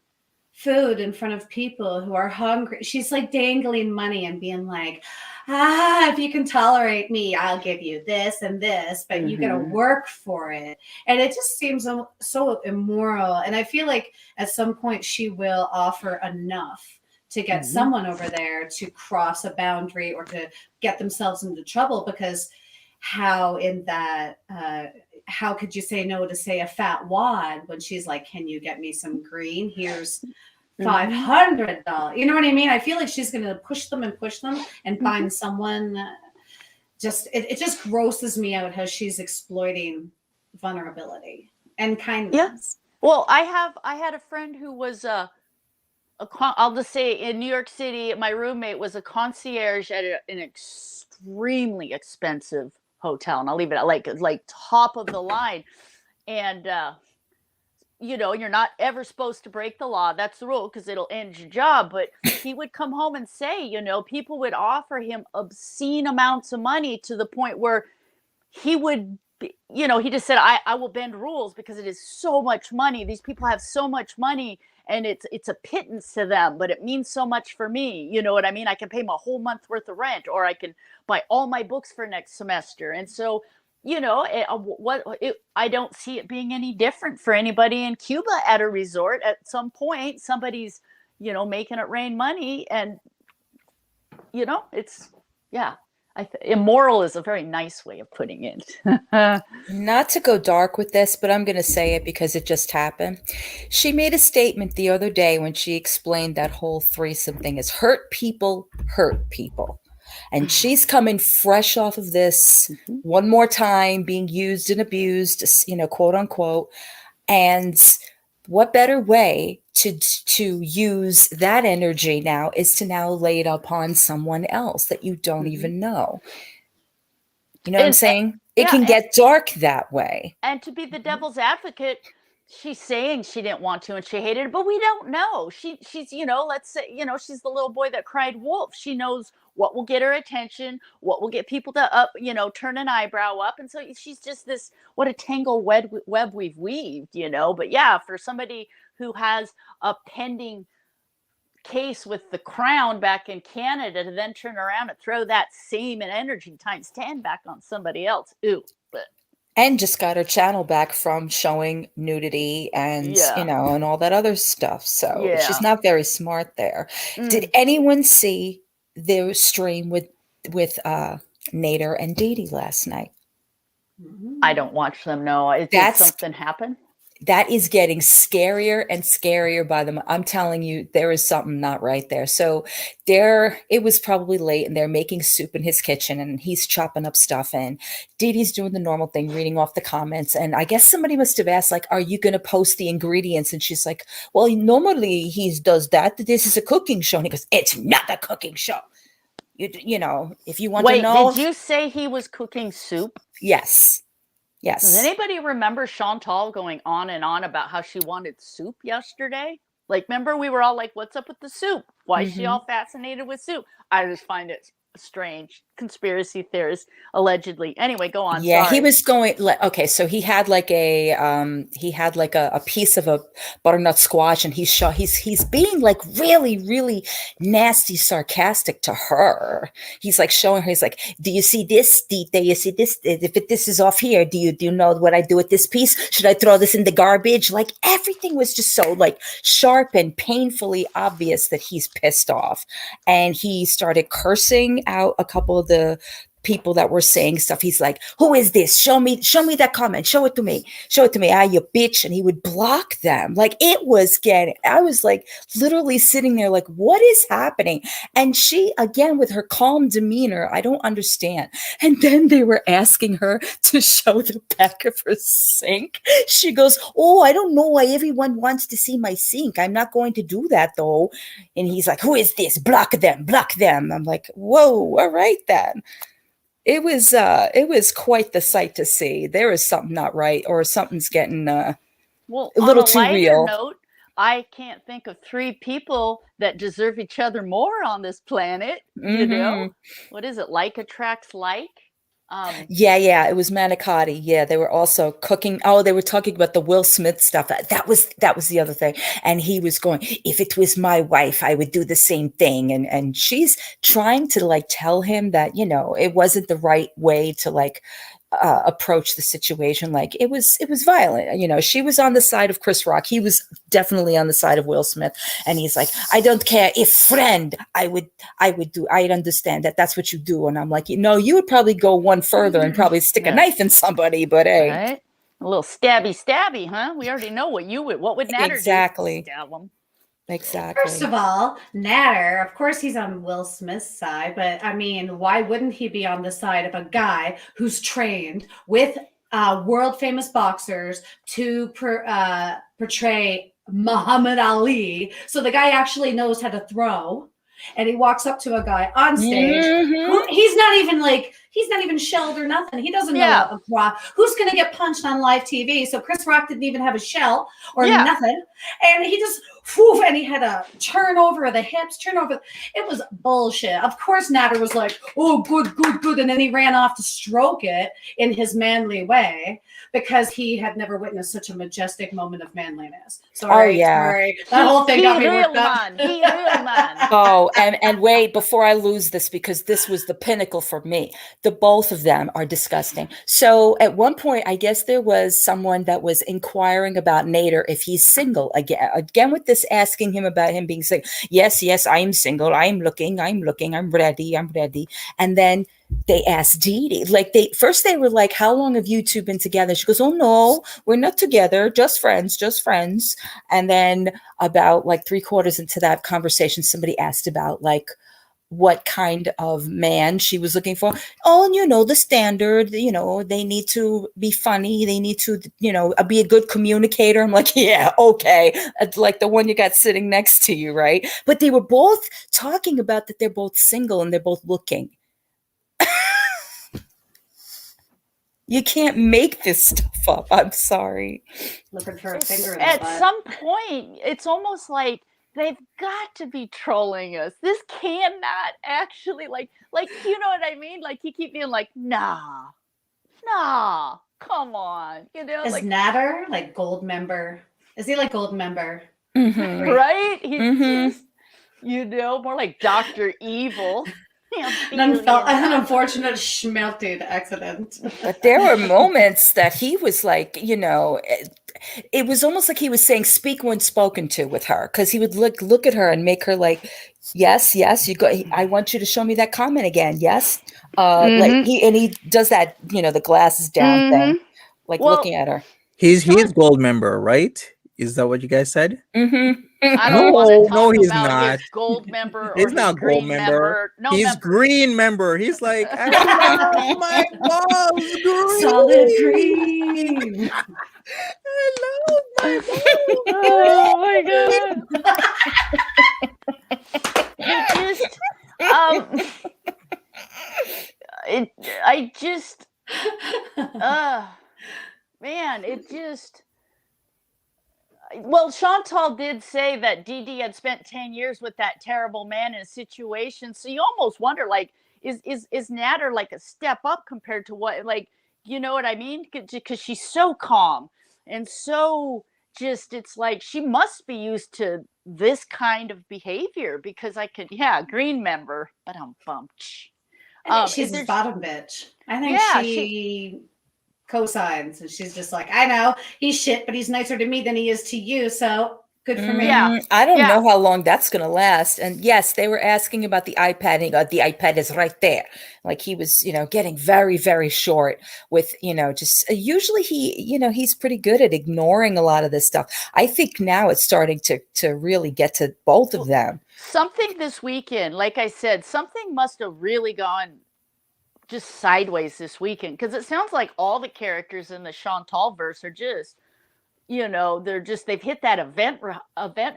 food in front of people who are hungry. She's like dangling money and being like, if you can tolerate me, I'll give you this and this, but you got to work for it. And it just seems so immoral. And I feel like at some point she will offer enough to get someone over there to cross a boundary or to get themselves into trouble, because how could you say no to, say, a fat wad when she's like, can you get me some green? Here's $500. You know what I mean? I feel like she's going to push them and find someone. It just grosses me out how she's exploiting vulnerability and kindness. Yes. Well, I had a friend who was I'll just say, in New York City, my roommate was a concierge at an extremely expensive hotel, and I'll leave it at like top of the line. And you're not ever supposed to break the law. That's the rule, because it'll end your job. But he would come home and say, people would offer him obscene amounts of money, to the point where he would, he just said, I will bend rules because it is so much money. These people have so much money, and it's a pittance to them, but it means so much for me. You know what I mean? I can pay my whole month worth of rent, or I can buy all my books for next semester. And so, I don't see it being any different for anybody in Cuba at a resort. At some point, somebody's, making it rain money, and, it's, immoral is a very nice way of putting it. Not to go dark with this, but I'm going to say it because it just happened. She made a statement the other day when she explained that whole threesome thing is hurt people hurt people. And she's coming fresh off of this one more time, being used and abused, quote unquote. And what better way to use that energy now is to now lay it upon someone else that you don't even know. You know what I'm saying? It can get dark that way. And to be the devil's advocate, she's saying she didn't want to and she hated it, but we don't know. She's, let's say, she's the little boy that cried wolf. She knows what will get her attention, what will get people to turn an eyebrow up. And so she's just what a tangled web we've weaved, But yeah, for somebody who has a pending case with the Crown back in Canada to then turn around and throw that same energy times 10 back on somebody else. Ooh. And just got her channel back from showing nudity and, and all that other stuff. So she's not very smart there. Did anyone see the stream with Nader and Dee Dee last night? I don't watch them. No. Did something happen? That is getting scarier and scarier by the. I'm telling you, there is something not right there. So it was probably late, and they're making soup in his kitchen, and he's chopping up stuff, and Dee Dee's doing the normal thing, reading off the comments. And I guess somebody must have asked, like, "Are you going to post the ingredients?" And she's like, "Well, normally he does that. This is a cooking show." And he goes, "It's not a cooking show. If you want to know." Wait, did you say he was cooking soup? Yes. Yes. Does anybody remember Chantal going on and on about how she wanted soup yesterday? Like, remember we were all like, what's up with the soup? Why is she all fascinated with soup? I just find it strange. Conspiracy theorists, allegedly. Anyway, go on. Yeah, he Sorry. was going okay, so he had like a piece of a butternut squash, and he's being like really, really nasty, sarcastic to her. He's like showing her, he's like, do you see this? Do you see this? If this is off here, do you know what I do with this piece? Should I throw this in the garbage? Like everything was just so like sharp and painfully obvious that he's pissed off. And he started cursing out a couple of the people that were saying stuff. He's like, who is this? Show me that comment. Show it to me. Ah, you bitch. And he would block them. Like I was like literally sitting there like, what is happening? And she, again, with her calm demeanor, I don't understand. And then they were asking her to show the back of her sink. She goes, oh, I don't know why everyone wants to see my sink. I'm not going to do that though. And he's like, who is this? Block them. I'm like, whoa, all right then. It was quite the sight to see. There is something not right, or something's getting well, a little on a too lighter real. Note, I can't think of 3 people that deserve each other more on this planet. You know, what is it? Like attracts like. Yeah, it was manicotti. Yeah, they were also cooking. Oh, they were talking about the Will Smith stuff. That was the other thing. And he was going, if it was my wife, I would do the same thing. And she's trying to like tell him that, you know, it wasn't the right way to like approach the situation. Like it was violent. You know, she was on the side of Chris Rock. He was definitely on the side of Will Smith. And he's like, I don't care if friend, I'd understand that that's what you do. And I'm like, you know, you would probably go one further and probably stick a knife in somebody, but hey. Right? A little stabby, huh? We already know what would Natter exactly. do? Stab him. Exactly. First of all, Natter, of course he's on Will Smith's side, but I mean, why wouldn't he be on the side of a guy who's trained with world famous boxers to portray Muhammad Ali? So the guy actually knows how to throw, and he walks up to a guy on stage. He's not even shelled or nothing. He doesn't know who's going to get punched on live TV. So Chris Rock didn't even have a shell or nothing. And he just, and he had a turnover of the hips, It was bullshit. Of course, Natter was like, oh, good. And then he ran off to stroke it in his manly way because he had never witnessed such a majestic moment of manliness. Sorry. That whole thing got me worked up. He real man. Oh, and wait, before I lose this, because this was the pinnacle for me. The both of them are disgusting. So at one point, I guess there was someone that was inquiring about Nader if he's single again with this, asking him about him being single. Yes, I'm single. I'm looking. I'm ready. And then they asked Dee Dee, like they were like, how long have you two been together? She goes, oh no, we're not together, just friends. And then about like 3/4 into that conversation, somebody asked about like what kind of man she was looking for. Oh, you know, the standard, you know, they need to be funny. They need to, you know, be a good communicator. I'm like, yeah, okay. It's like the one you got sitting next to you, right? But they were both talking about that they're both single and they're both looking. You can't make this stuff up. I'm sorry. Looking for a finger in the At butt. some point, it's almost like they've got to be trolling us. This cannot actually, like, you know what I mean? Like, you keep being like, nah, come on. You know, Is like, Natter like gold member? Is he like gold member? right? He's just, you know, more like Dr. Evil. An unfortunate schmelted accident. But there were moments that he was like, you know, it was almost like he was saying speak when spoken to with her, because he would look at her and make her like, yes, you go. I want you to show me that comment again. Yes, like he does that, you know, the glasses down thing, like looking at her. He's gold member, right? Is that what you guys said? I don't want to talk he's about not. his gold member or He's his not green gold member. No, he's green member. He's like, I love my balls green. Solid green. I love my balls. Oh my god! It just, I just, man, it just. Well, Chantal did say that Dee Dee had spent 10 years with that terrible man in a situation. So you almost wonder, like, is Natter like a step up compared to what, like, you know what I mean? Because she's so calm and so just, it's like she must be used to this kind of behavior because yeah, green member, but I'm bumped. I think she's his bottom bitch. I think Yeah, she co-signs, and she's just like, I know he's shit, but he's nicer to me than he is to you, so good for me. Yeah. I don't Yeah. know how long that's going to last. And yes, they were asking about the iPad, and he got the iPad is right there. Like he was, getting very, very short with, just usually he's pretty good at ignoring a lot of this stuff. I think now it's starting to really get to both of them. Something this weekend, like I said, something must have really gone just sideways this weekend, because it sounds like all the characters in the Chantal verse are just, they've hit that event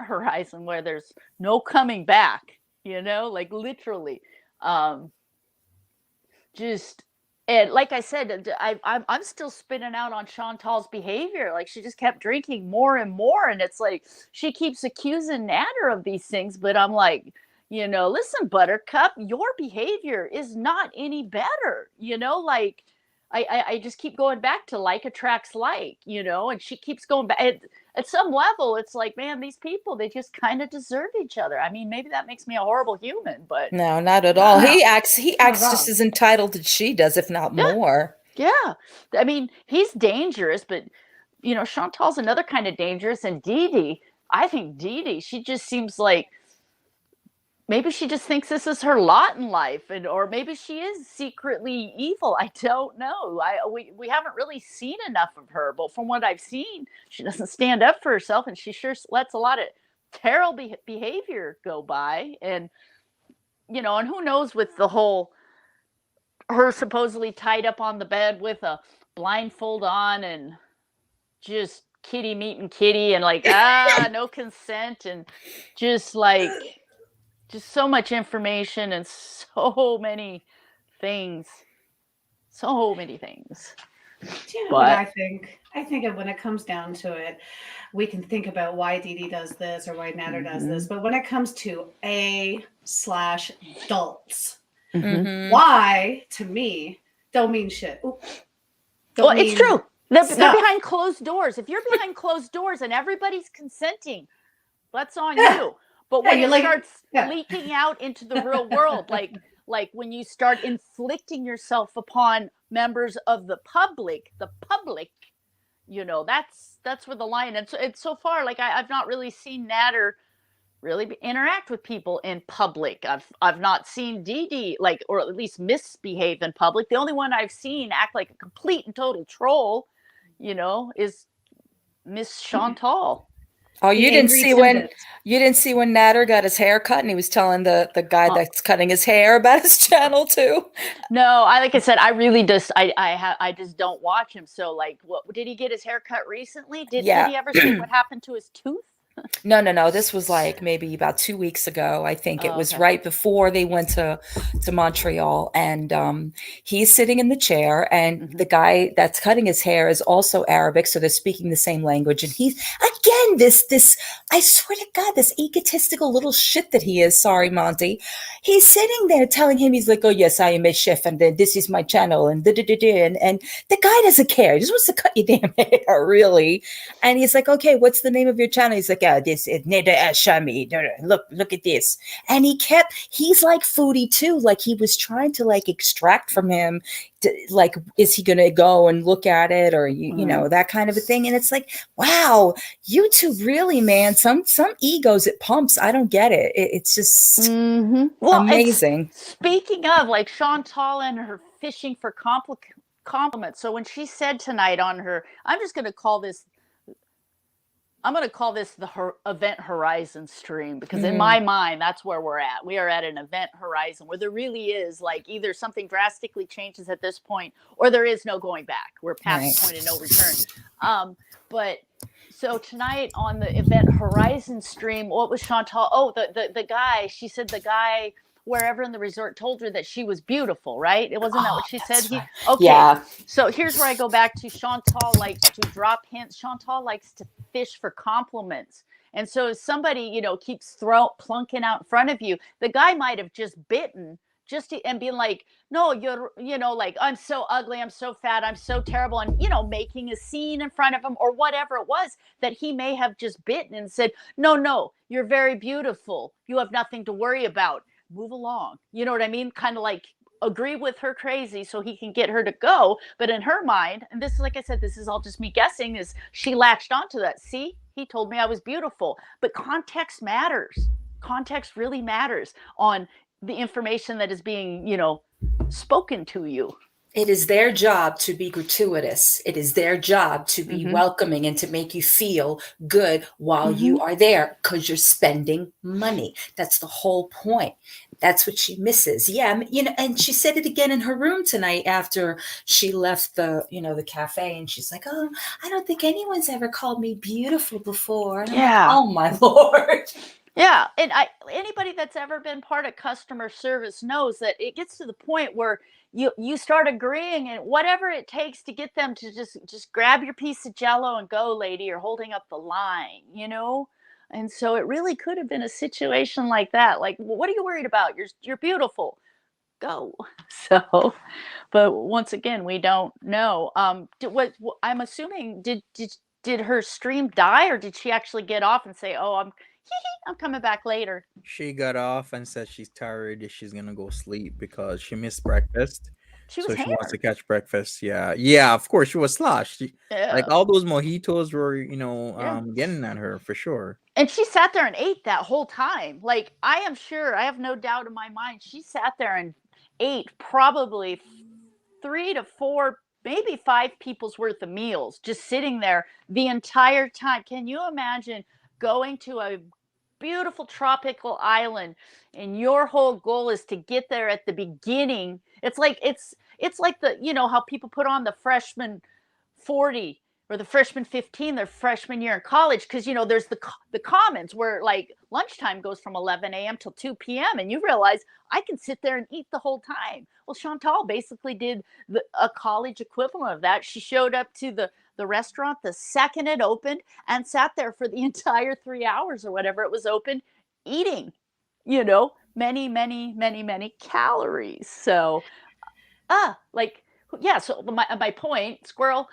horizon where there's no coming back, like literally. And like I said, I'm still spinning out on Chantal's behavior. Like she just kept drinking more and more, and it's like she keeps accusing Natter of these things, but I'm like, listen, Buttercup, your behavior is not any better. Like I just keep going back to like attracts like, and she keeps going back. At some level, it's like, man, these people, they just kind of deserve each other. I mean, maybe that makes me a horrible human, but no, not at all. He acts wrong. just as entitled as she does, if not more. Yeah. I mean, he's dangerous, but Chantal's another kind of dangerous. And Dee Dee, I think Dee Dee, she just seems like maybe she just thinks this is her lot in life, or maybe she is secretly evil. I don't know. We haven't really seen enough of her, but from what I've seen, she doesn't stand up for herself, and she sure lets a lot of terrible behavior go by. And and who knows with the whole her supposedly tied up on the bed with a blindfold on and just kitty meeting kitty and like no consent, and just so much information and so many things. But I think when it comes down to it, we can think about why Dee Dee does this or why Natter does this. But when it comes to A/adults, why, to me, don't mean shit. It's true. They're behind closed doors. If you're behind closed doors and everybody's consenting, that's on you. But when it starts leaking out into the real world, like when you start inflicting yourself upon members of the public, that's where the line. And so far, like I've not really seen Natter really interact with people in public. I've not seen Dee Dee or at least misbehave in public. The only one I've seen act like a complete and total troll, is Miss Chantal. Oh, you didn't see when Natter got his hair cut and he was telling the guy that's cutting his hair about his channel too? No, like I said, I really just I just don't watch him. So what did he get his hair cut recently? Did he ever see what happened to his tooth? No. This was like maybe about 2 weeks ago. I think it was right before they went to Montreal, and he's sitting in the chair, and the guy that's cutting his hair is also Arabic, so they're speaking the same language. And he's again this I swear to God, this egotistical little shit that he is. Sorry, Monty. He's sitting there telling him, he's like, oh yes, I am a chef, and this is my channel, and and the guy doesn't care. He just wants to cut your damn hair, really. And he's like, okay, what's the name of your channel? He's like, this is Neda Ashami. Look at this. And he's like Foodie too. Like he was trying to extract from him, is he going to go and look at it, or that kind of a thing. And it's like, wow, you two really, man, some egos it pumps. I don't get it. It's just amazing. Speaking of Chantal and her fishing for compliments. So when she said tonight on her, I'm going to call this the event horizon stream, because in my mind, that's where we're at. We are at an event horizon where there really is either something drastically changes at this point, or there is no going back. We're past the point of no return. But so tonight on the event horizon stream, what was Chantal? Oh, the guy, she said the guy wherever in the resort told her that she was beautiful, right? It wasn't that what she said? Right. Okay. Yeah. So here's where I go back to Chantal likes to drop hints. Chantal likes to fish for compliments. And so if somebody, keeps plunking out in front of you, the guy might have just bitten and being like, no, you're, like, I'm so ugly, I'm so fat, I'm so terrible, and, making a scene in front of him or whatever it was that he may have just bitten and said, no, you're very beautiful. You have nothing to worry about. Move along. You know what I mean? Kind of like agree with her crazy so he can get her to go. But in her mind, and this, like I said, this is all just me guessing, is she latched onto that. See, he told me I was beautiful. But context matters. Context really matters on the information that is being, spoken to you. It is their job to be gratuitous. It is their job to be welcoming and to make you feel good while you are there, because you're spending money. That's the whole point. That's what she misses. Yeah, and she said it again in her room tonight after she left the cafe, and she's like, "Oh, I don't think anyone's ever called me beautiful before." And I'm like, oh my Lord. Yeah, and anybody that's ever been part of customer service knows that it gets to the point where you start agreeing, and whatever it takes to get them to just grab your piece of Jello and go, lady, you're holding up the line, And so it really could have been a situation like that. Like, what are you worried about? You're beautiful. Go. So, but once again, we don't know. I'm assuming did her stream die, or did she actually get off and say, "Oh, I'm coming back later"? She got off and said she's tired. She's gonna go sleep because she missed breakfast. She So was she wants to hammered. catch breakfast. Yeah. Of course, she was sloshed. Yeah. Like all those mojitos were, getting at her for sure. And she sat there and ate that whole time. Like, I am sure, I have no doubt in my mind, she sat there and ate probably 3 to 4, maybe 5 people's worth of meals, just sitting there the entire time. Can you imagine going to a beautiful tropical island and your whole goal is to get there at the beginning? It's like how people put on the freshman 40 or the freshman 15 their freshman year in college, because there's the commons where like lunchtime goes from 11 a.m. till 2 p.m. and you realize I can sit there and eat the whole time. Well, Chantal basically did a college equivalent of that. She showed up to the restaurant the second it opened and sat there for the entire 3 hours or whatever it was open, eating many, many, many, many calories. So so my point, squirrel,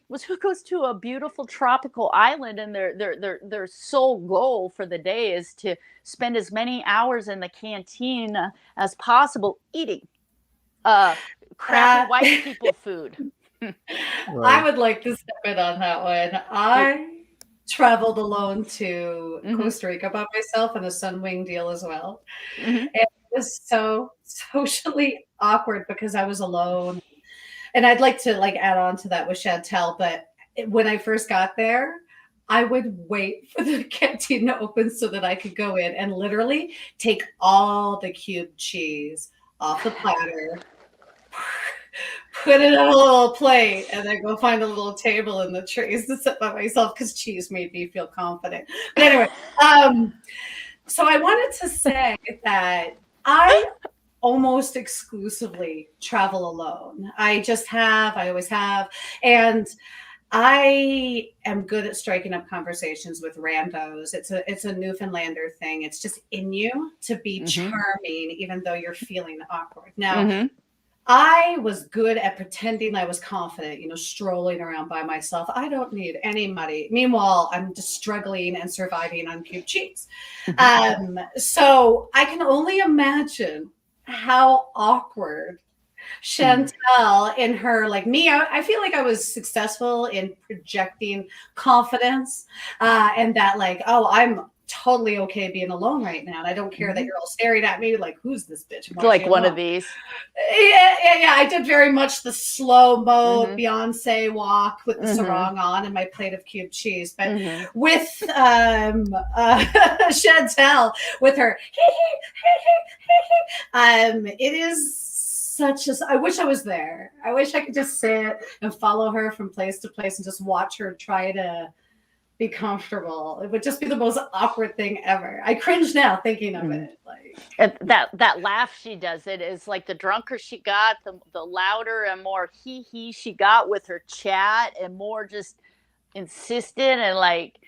was who goes to a beautiful tropical island and their sole goal for the day is to spend as many hours in the canteen as possible eating crappy white people food. I would like to step in on that one. I traveled alone to Costa Rica by myself on a Sunwing deal as well. And it was so socially awkward because I was alone. And I'd like to add on to that with Chantel, but when I first got there, I would wait for the canteen to open so that I could go in and literally take all the cubed cheese off the platter, put it on a little plate, and then go find a little table in the trays to sit by myself because cheese made me feel confident. But anyway, so I wanted to say that I almost exclusively travel alone. I always have. And I am good at striking up conversations with randos. It's a Newfoundlander thing. It's just in you to be charming, even though you're feeling awkward. Now, I was good at pretending I was confident, strolling around by myself. I don't need anybody. Meanwhile, I'm just struggling and surviving on cubed cheese. So I can only imagine how awkward Chantel in her, like me, I feel like I was successful in projecting confidence and that I'm totally okay being alone right now. And I don't care that you're all staring at me like, who's this bitch? It's like one of these. Yeah. I did very much the slow mo Beyonce walk with the sarong on and my plate of cubed cheese. But with Chantel, with her, it is such as I wish I was there. I wish I could just sit and follow her from place to place and just watch her try to be comfortable. It would just be the most awkward thing ever. I cringe now thinking of it. Like And that laugh she does, it is like the drunker she got, the louder and more he she got with her chat, and more just insistent, and like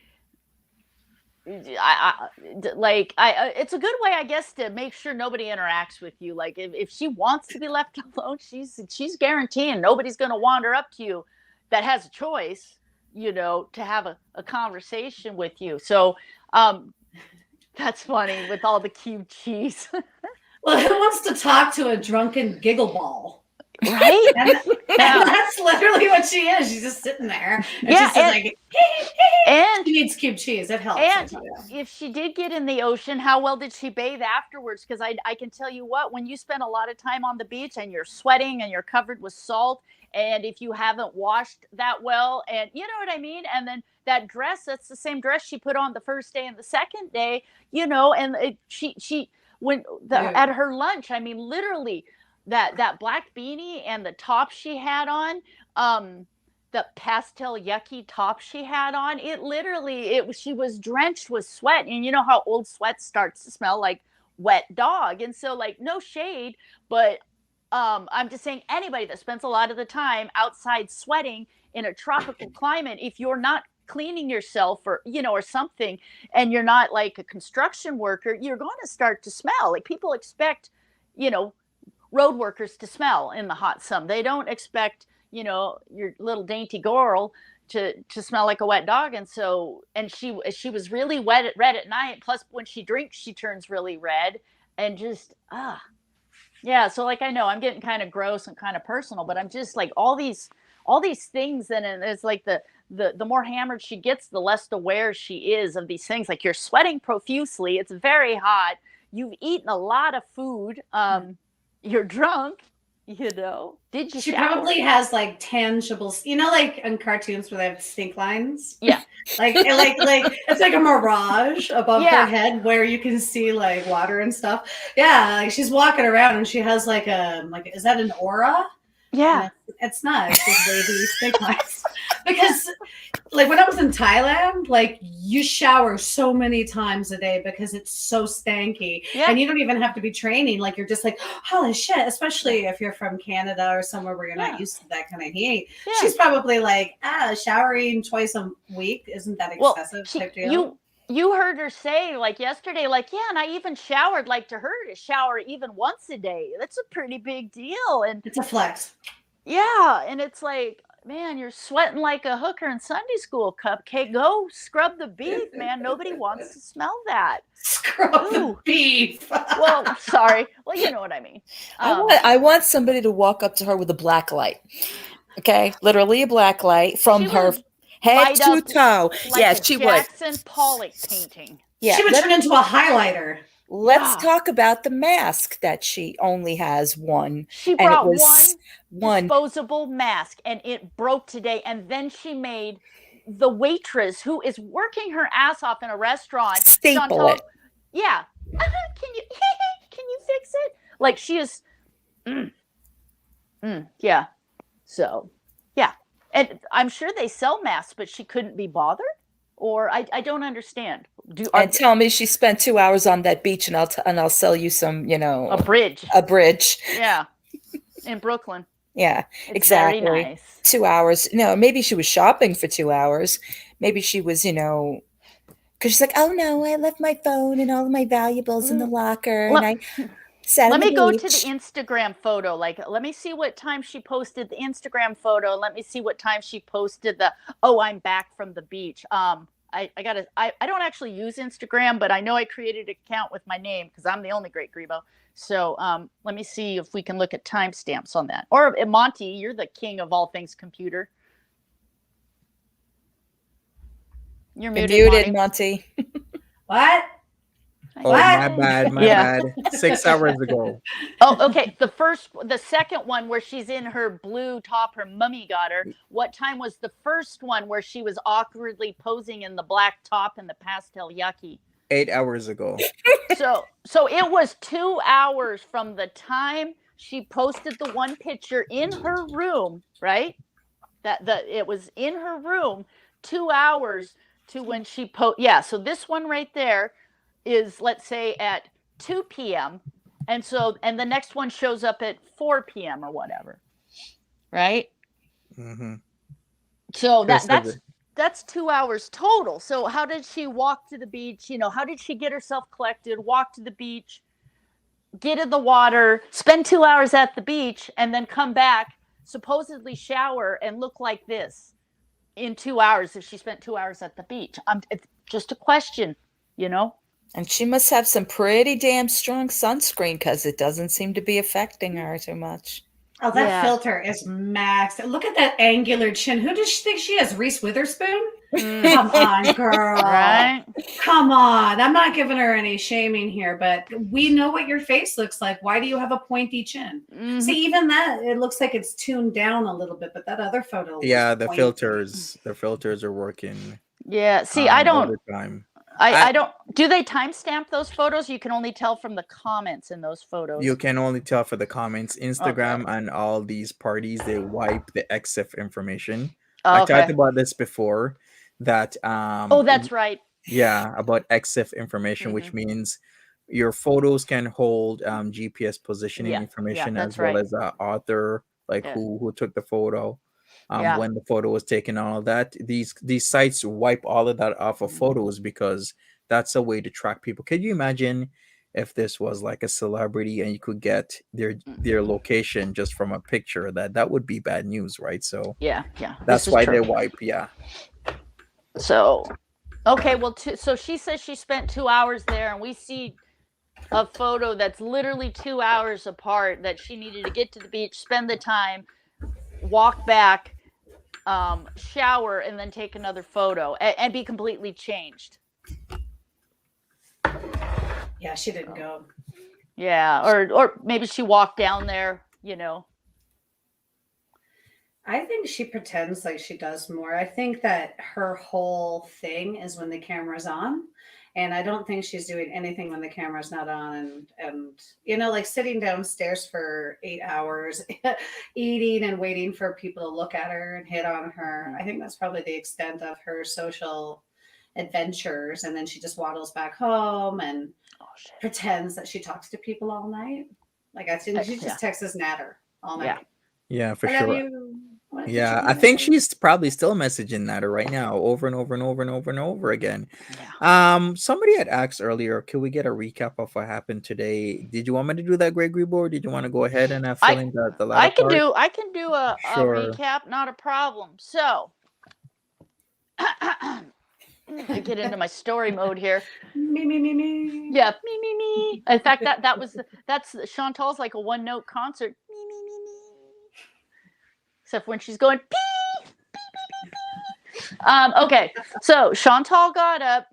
it's a good way, I guess, to make sure nobody interacts with you. Like if she wants to be left alone, she's guaranteeing nobody's going to wander up to you that has a choice, to have a conversation with you. So that's funny with all the cube cheese. well, who wants to talk to a drunken giggle ball? Right? And that's literally what she is. She's just sitting there. And she needs cube cheese. It helps. And if she did get in the ocean, how well did she bathe afterwards? Because I can tell you what, when you spend a lot of time on the beach and you're sweating and you're covered with salt, and if you haven't washed that well, and you know what I mean? And then that dress, that's the same dress she put on the first day and the second day, and she went at her lunch, I mean, literally, that black beanie and the top she had on, the pastel yucky top she had on, she was drenched with sweat. And you know how old sweat starts to smell like wet dog. And so, like, no shade, but I'm just saying, anybody that spends a lot of the time outside sweating in a tropical climate, if you're not cleaning yourself or something, and you're not like a construction worker, you're going to start to smell. Like, people expect road workers to smell in the hot sun. They don't expect, your little dainty girl to smell like a wet dog. And so, and she was really red at night. Plus, when she drinks, she turns really red, and just, yeah. So, like, I know I'm getting kind of gross and kind of personal, but I'm just like, all these things. And it's like the more hammered she gets, the less aware she is of these things. Like, you're sweating profusely. It's very hot. You've eaten a lot of food. You're drunk, Did you She shower? probably has like tangible, like in cartoons where they have stink lines. Yeah. like it's like a mirage above her head where you can see like water and stuff. Yeah, like she's walking around and she has like is that an aura? Yeah. It's not. It's just wavy stink lines. Because like when I was in Thailand, like you shower so many times a day because it's so stanky. Yeah. And you don't even have to be training. Like you're just like, holy shit, especially if you're from Canada or somewhere where you're not used to that kind of heat. Yeah. She's probably like, showering twice a week. Isn't that excessive? Type deal? You heard her say like yesterday, like, yeah, and I even showered. Like, to her to shower even once a day, that's a pretty big deal. And it's a flex. Yeah. And it's like, man, you're sweating like a hooker in Sunday school, Cupcake. Go scrub the beef, man. Nobody wants to smell that. Scrub the beef. Well, sorry. Well, you know what I mean. I want somebody to walk up to her with a black light. Okay, literally a black light from her head to toe. Like she Jackson Pollock painting. Yeah, she would turn into a highlighter. Let's talk about the mask that she only has one. She brought one disposable mask, and it broke today. And then she made the waitress, who is working her ass off in a restaurant, staple it. Yeah. Can you fix it? Like, she is. Yeah. So, yeah. And I'm sure they sell masks, but she couldn't be bothered? Or I don't understand. Tell me she spent 2 hours on that beach, and I'll sell you some, a bridge. A bridge. Yeah. In Brooklyn. Yeah, it's exactly. Very nice. 2 hours. No, maybe she was shopping for 2 hours. Maybe she was, because she's like, oh no, I left my phone and all of my valuables in the locker. Let me go to the Instagram photo. Like, let me see what time she posted the Instagram photo. Let me see what time she posted I'm back from the beach. I don't actually use Instagram, but I know I created an account with my name because I'm the only Great Grebo. So let me see if we can look at timestamps on that. Or Monty, you're the king of all things computer. You're muted, Monty. What? Oh, my bad. 6 hours ago. Oh, okay. The second one where she's in her blue top, her mummy got her. What time was the first one where she was awkwardly posing in the black top and the pastel yucky? 8 hours ago. So it was 2 hours from the time she posted the one picture in her room, right? It was in her room, 2 hours to when she so this one right there is, let's say, at 2 p.m. and the next one shows up at 4 p.m. or whatever, right? Mm-hmm. So Just like that's 2 hours total. So how did she walk to the beach? How did she get herself collected, walk to the beach, get in the water, spend 2 hours at the beach, and then come back, supposedly shower, and look like this in 2 hours if she spent 2 hours at the beach? It's just a question, And she must have some pretty damn strong sunscreen because it doesn't seem to be affecting her too much. Oh, that Yeah. filter is maxed. Look at that angular chin. Who does she think she is? Reese Witherspoon? Come on, girl. Right? Come on. I'm not giving her any shaming here, but we know what your face looks like. Why do you have a pointy chin? Mhm. See, even that, it looks like it's tuned down a little bit, but that other photo was the pointy. filters are working. Yeah. See, I don't. Overtime. I don't. Do they timestamp those photos? You can only tell from the comments in those photos. You can only tell for the comments. Instagram and all these parties, they wipe the EXIF information. I talked about this before. That that's right. Yeah, about EXIF information, which means your photos can hold GPS positioning information as well as author, like who took the photo, when the photo was taken, all of that. These sites wipe all of that off of photos because that's a way to track people. Could you imagine if this was like a celebrity and you could get their location just from a picture? That would be bad news, right? So that's why they wipe. So okay, well, so she says she spent 2 hours there, and we see a photo that's literally 2 hours apart, that she needed to get to the beach, spend the time, walk back, shower, and then take another photo and be completely changed. Yeah, she didn't go. Yeah, or maybe she walked down there, I think she pretends like she does more. I think that her whole thing is when the camera's on. And I don't think she's doing anything when the camera's not on. And like sitting downstairs for 8 hours, eating and waiting for people to look at her and hit on her. I think that's probably the extent of her social adventures. And then she just waddles back home and pretends that she talks to people all night. Like I think she just texts Natter all night. Yeah, for sure. Yeah, I think she's probably still messaging Natter right now, over and over and over and over and over again. Somebody had asked earlier, can we get a recap of what happened today? Did you want me to do that, Gregory, or did you want to go ahead and fill in the latter I can part? I can do a recap, not a problem. So I get into my story mode here. Me. Yeah, me. In fact, that's Chantal's like a one-note concert. Me. Except when she's going pee, pee. Okay, so Chantal got up.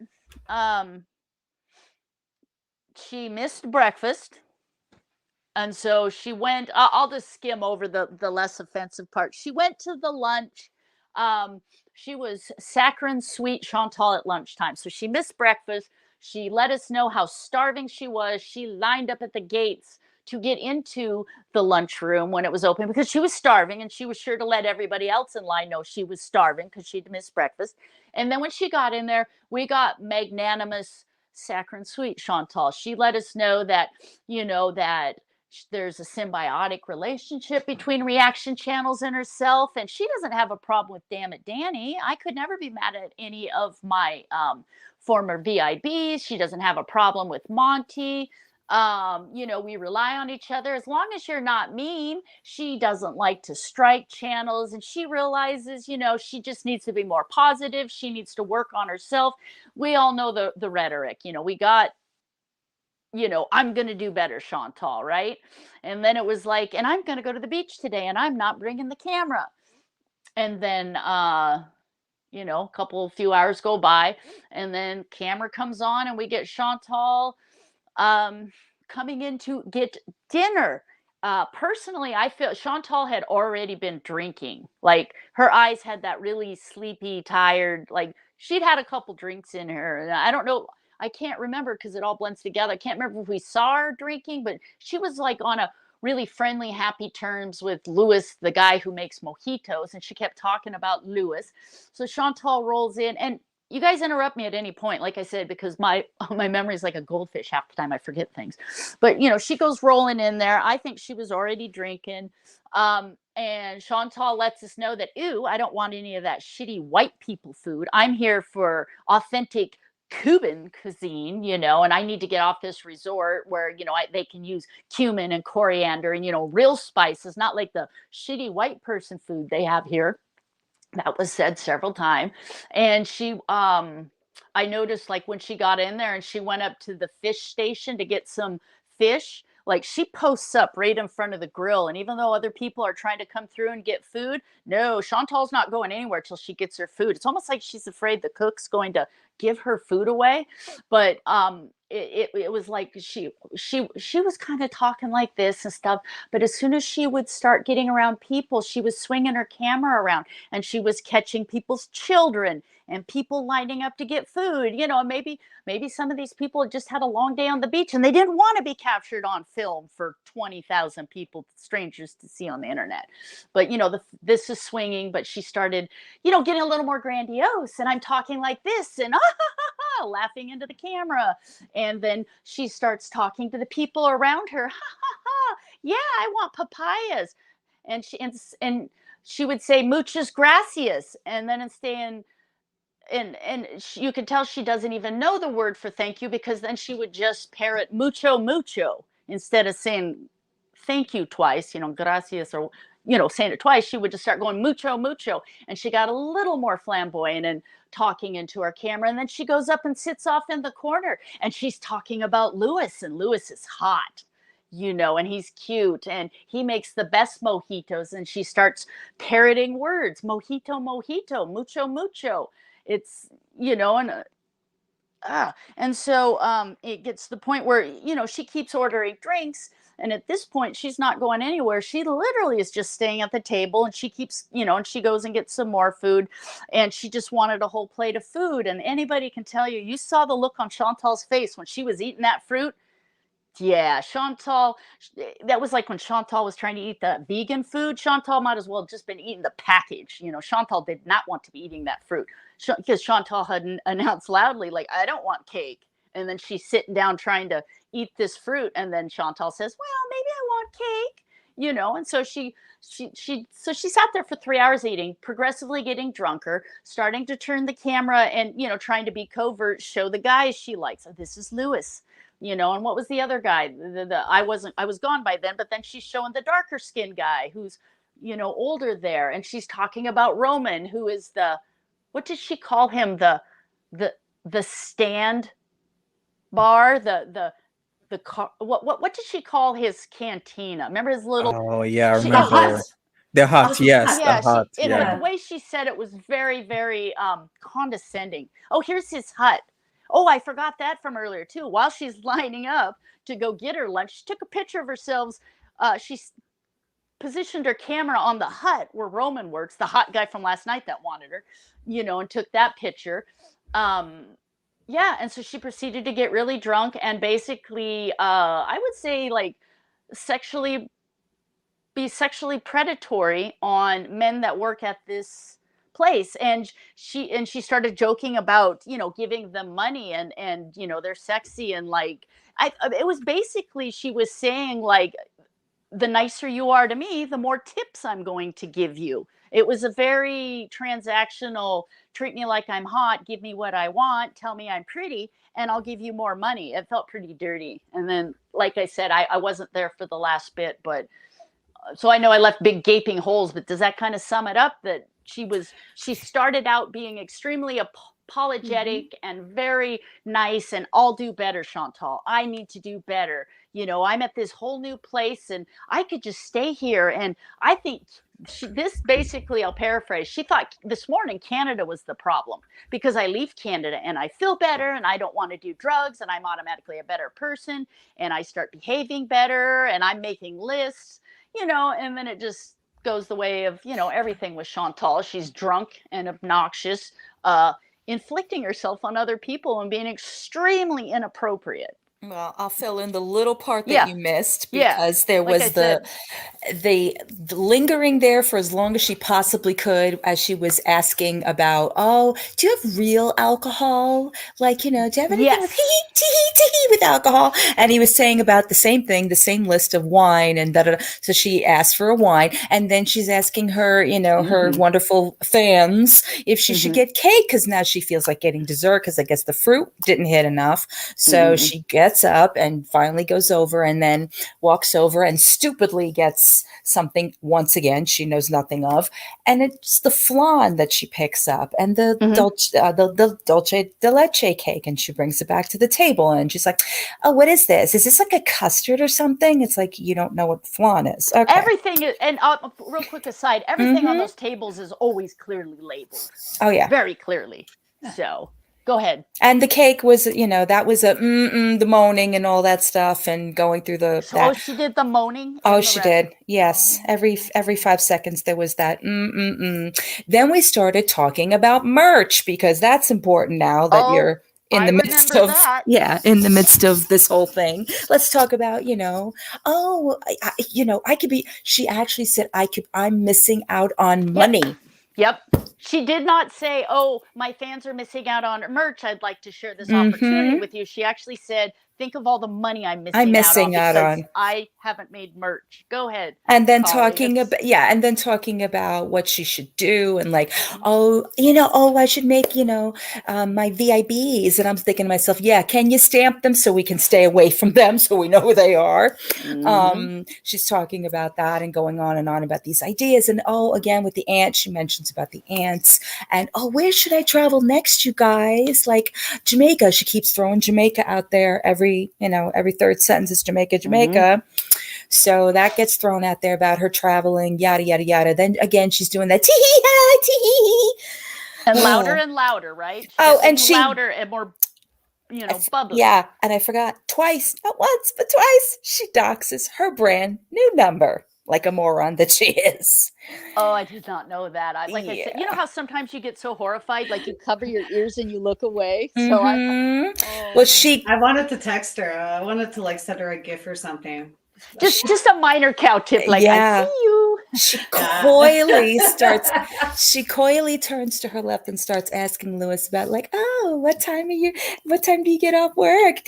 She missed breakfast, and so she went. I'll just skim over the less offensive part. She went to the lunch. She was saccharine sweet Chantal at lunchtime, so she missed breakfast. She let us know how starving she was. She lined up at the gates to get into the lunchroom when it was open because she was starving, and she was sure to let everybody else in line know she was starving because she'd missed breakfast. And then when she got in there, we got magnanimous saccharine sweet Chantal. She let us know that, that there's a symbiotic relationship between reaction channels and herself, and she doesn't have a problem with Damn It Danny. I could never be mad at any of my former VIBs. She doesn't have a problem with Monty. We rely on each other as long as you're not mean. She doesn't like to strike channels, and she realizes, she just needs to be more positive. She needs to work on herself. We all know the rhetoric. We got, I'm going to do better, Chantal, right? And then it was like, and I'm going to go to the beach today, and I'm not bringing the camera. And then, a few hours go by, and then camera comes on, and we get Chantal coming in to get dinner. Personally, I feel Chantal had already been drinking. Like her eyes had that really sleepy, tired, like she'd had a couple drinks in her. And I don't know. I can't remember because it all blends together. I can't remember if we saw her drinking, but she was like on a really friendly, happy terms with Louis, the guy who makes mojitos. And she kept talking about Louis. So Chantal rolls in, and you guys interrupt me at any point, like I said, because my memory is like a goldfish. Half the time I forget things. But she goes rolling in there. I think she was already drinking. And Chantal lets us know that, ew, I don't want any of that shitty white people food. I'm here for authentic Cuban cuisine, and I need to get off this resort where, they can use cumin and coriander and, real spices, not like the shitty white person food they have here. That was said several times. And I noticed, like, when she got in there and she went up to the fish station to get some fish, like, she posts up right in front of the grill. And even though other people are trying to come through and get food, no, Chantal's not going anywhere till she gets her food. It's almost like she's afraid the cook's going to give her food away. But it was like she was kind of talking like this and stuff. But as soon as she would start getting around people, she was swinging her camera around and she was catching people's children and people lining up to get food. Maybe some of these people just had a long day on the beach and they didn't want to be captured on film for 20,000 people, strangers, to see on the internet. But this is swinging. But she started, getting a little more grandiose, and I'm talking like this and laughing into the camera. And then she starts talking to the people around her. Yeah, I want papayas. And she would say muchas gracias, and then you could tell she doesn't even know the word for thank you, because then she would just parrot mucho mucho instead of saying thank you twice, gracias, or saying it twice. She would just start going mucho mucho, and she got a little more flamboyant and talking into her camera. And then she goes up and sits off in the corner and she's talking about Louis, and Louis is hot, and he's cute and he makes the best mojitos. And she starts parroting words: mojito, mojito, mucho, mucho. It's, and so it gets to the point where, she keeps ordering drinks. And at this point, she's not going anywhere. She literally is just staying at the table, and she keeps, and she goes and gets some more food, and she just wanted a whole plate of food. And anybody can tell you, you saw the look on Chantal's face when she was eating that fruit. Yeah, Chantal, that was like when Chantal was trying to eat the vegan food. Chantal might as well have just been eating the package. Chantal did not want to be eating that fruit, because Chantal had announced loudly, like, I don't want cake. And then she's sitting down trying to eat this fruit. And then Chantal says, well, maybe I want cake, and so she sat there for 3 hours eating, progressively getting drunker, starting to turn the camera and, trying to be covert, show the guys she likes. Oh, this is Louis. And what was the other guy? I was gone by then, but then she's showing the darker skinned guy who's, older there. And she's talking about Roman, who is what did she call him? The stand bar, the car, what did she call his cantina? Remember his little, Oh yeah, I The remember. hut. The Oh, hut, the yes, hut. the yeah, hut, yeah. the way she said it was very, very condescending. Oh, here's his hut. Oh, I forgot that from earlier too. While she's lining up to go get her lunch, she took a picture of herself. She positioned her camera on the hut where Roman works, the hot guy from last night that wanted her, and took that picture. Yeah, and so she proceeded to get really drunk and basically, I would say, like, be sexually predatory on men that work at this place. And she started joking about, giving them money, and they're sexy, and like, it was basically, she was saying, like, the nicer you are to me, the more tips I'm going to give you. It was a very transactional, treat me like I'm hot, give me what I want, tell me I'm pretty, and I'll give you more money. It felt pretty dirty. And then, like I said, I wasn't there for the last bit, but so I know I left big gaping holes, but does that kind of sum it up? That she started out being extremely apologetic and very nice, and I'll do better, Chantal. I need to do better. I'm at this whole new place and I could just stay here. And I think this basically, I'll paraphrase, she thought this morning Canada was the problem, because I leave Canada and I feel better and I don't want to do drugs and I'm automatically a better person and I start behaving better and I'm making lists, and then it just goes the way of, everything with Chantal. She's drunk and obnoxious, inflicting herself on other people and being extremely inappropriate. Well, I'll fill in the little part that Yeah. you missed Yeah. because there Like I was the said, lingering there for as long as she possibly could as she was asking about, oh, do you have real alcohol? Like, do you have anything with yes. tee with alcohol? And he was saying about the same thing, the same list of wine and da da. So she asked for a wine, and then she's asking her, her Mm-hmm. wonderful fans if she should Mm-hmm. get cake because now she feels like getting dessert because I guess the fruit didn't hit enough. So Mm-hmm. she gets up and finally goes over and then walks over and stupidly gets something once again she knows nothing of, and it's the flan that she picks up and the Mm-hmm. the dulce de leche cake, and she brings it back to the table and she's like, oh, what is this? Is this like a custard or something? It's like, you don't know what flan is. Okay. Everything is, and real quick aside, everything on Mm-hmm. those tables is always clearly labeled, Oh yeah. very clearly. So go ahead. And the cake was, that was the moaning and all that stuff and going through So, oh, she did the moaning. Oh, in the she rest- did. Yes. Oh. Every 5 seconds there was that. Then we started talking about merch because that's important now that Oh, you're in I the midst remember of that. in the midst of this whole thing. Let's talk about, I could be. She actually said I'm missing out on money. Yep. She did not say, oh, my fans are missing out on merch. I'd like to share this Mm-hmm. opportunity with you. She actually said, think of all the money I'm I'm missing missing out out on because on. I haven't made merch. Go ahead. And then Collie. and then talking about what she should do and like, I should make, my VIBs. And I'm thinking to myself, yeah, can you stamp them so we can stay away from them so we know who they are? Mhm. She's talking about that and going on and on about these ideas. And again, with the ants, she mentions about the ants and, where should I travel next, you guys? Like Jamaica. She keeps throwing Jamaica out there every third sentence is Jamaica, Jamaica. So that gets thrown out there about her traveling, yada, yada, yada. Then again, she's doing that tee And louder, right? She Oh, kept and getting she louder and more, bubbly. Yeah, and I forgot twice, not once, but twice, she doxes her brand new number like a moron that she is. Oh, I did not know that. I said, you know how sometimes you get so horrified, like you cover your ears and you look away. So Well, she I wanted to text her. I wanted to send her a GIF or something. just a minor cow tip, like Yeah. I see you. She coyly turns to her left and starts asking Lewis about like, oh, what time do you get off work?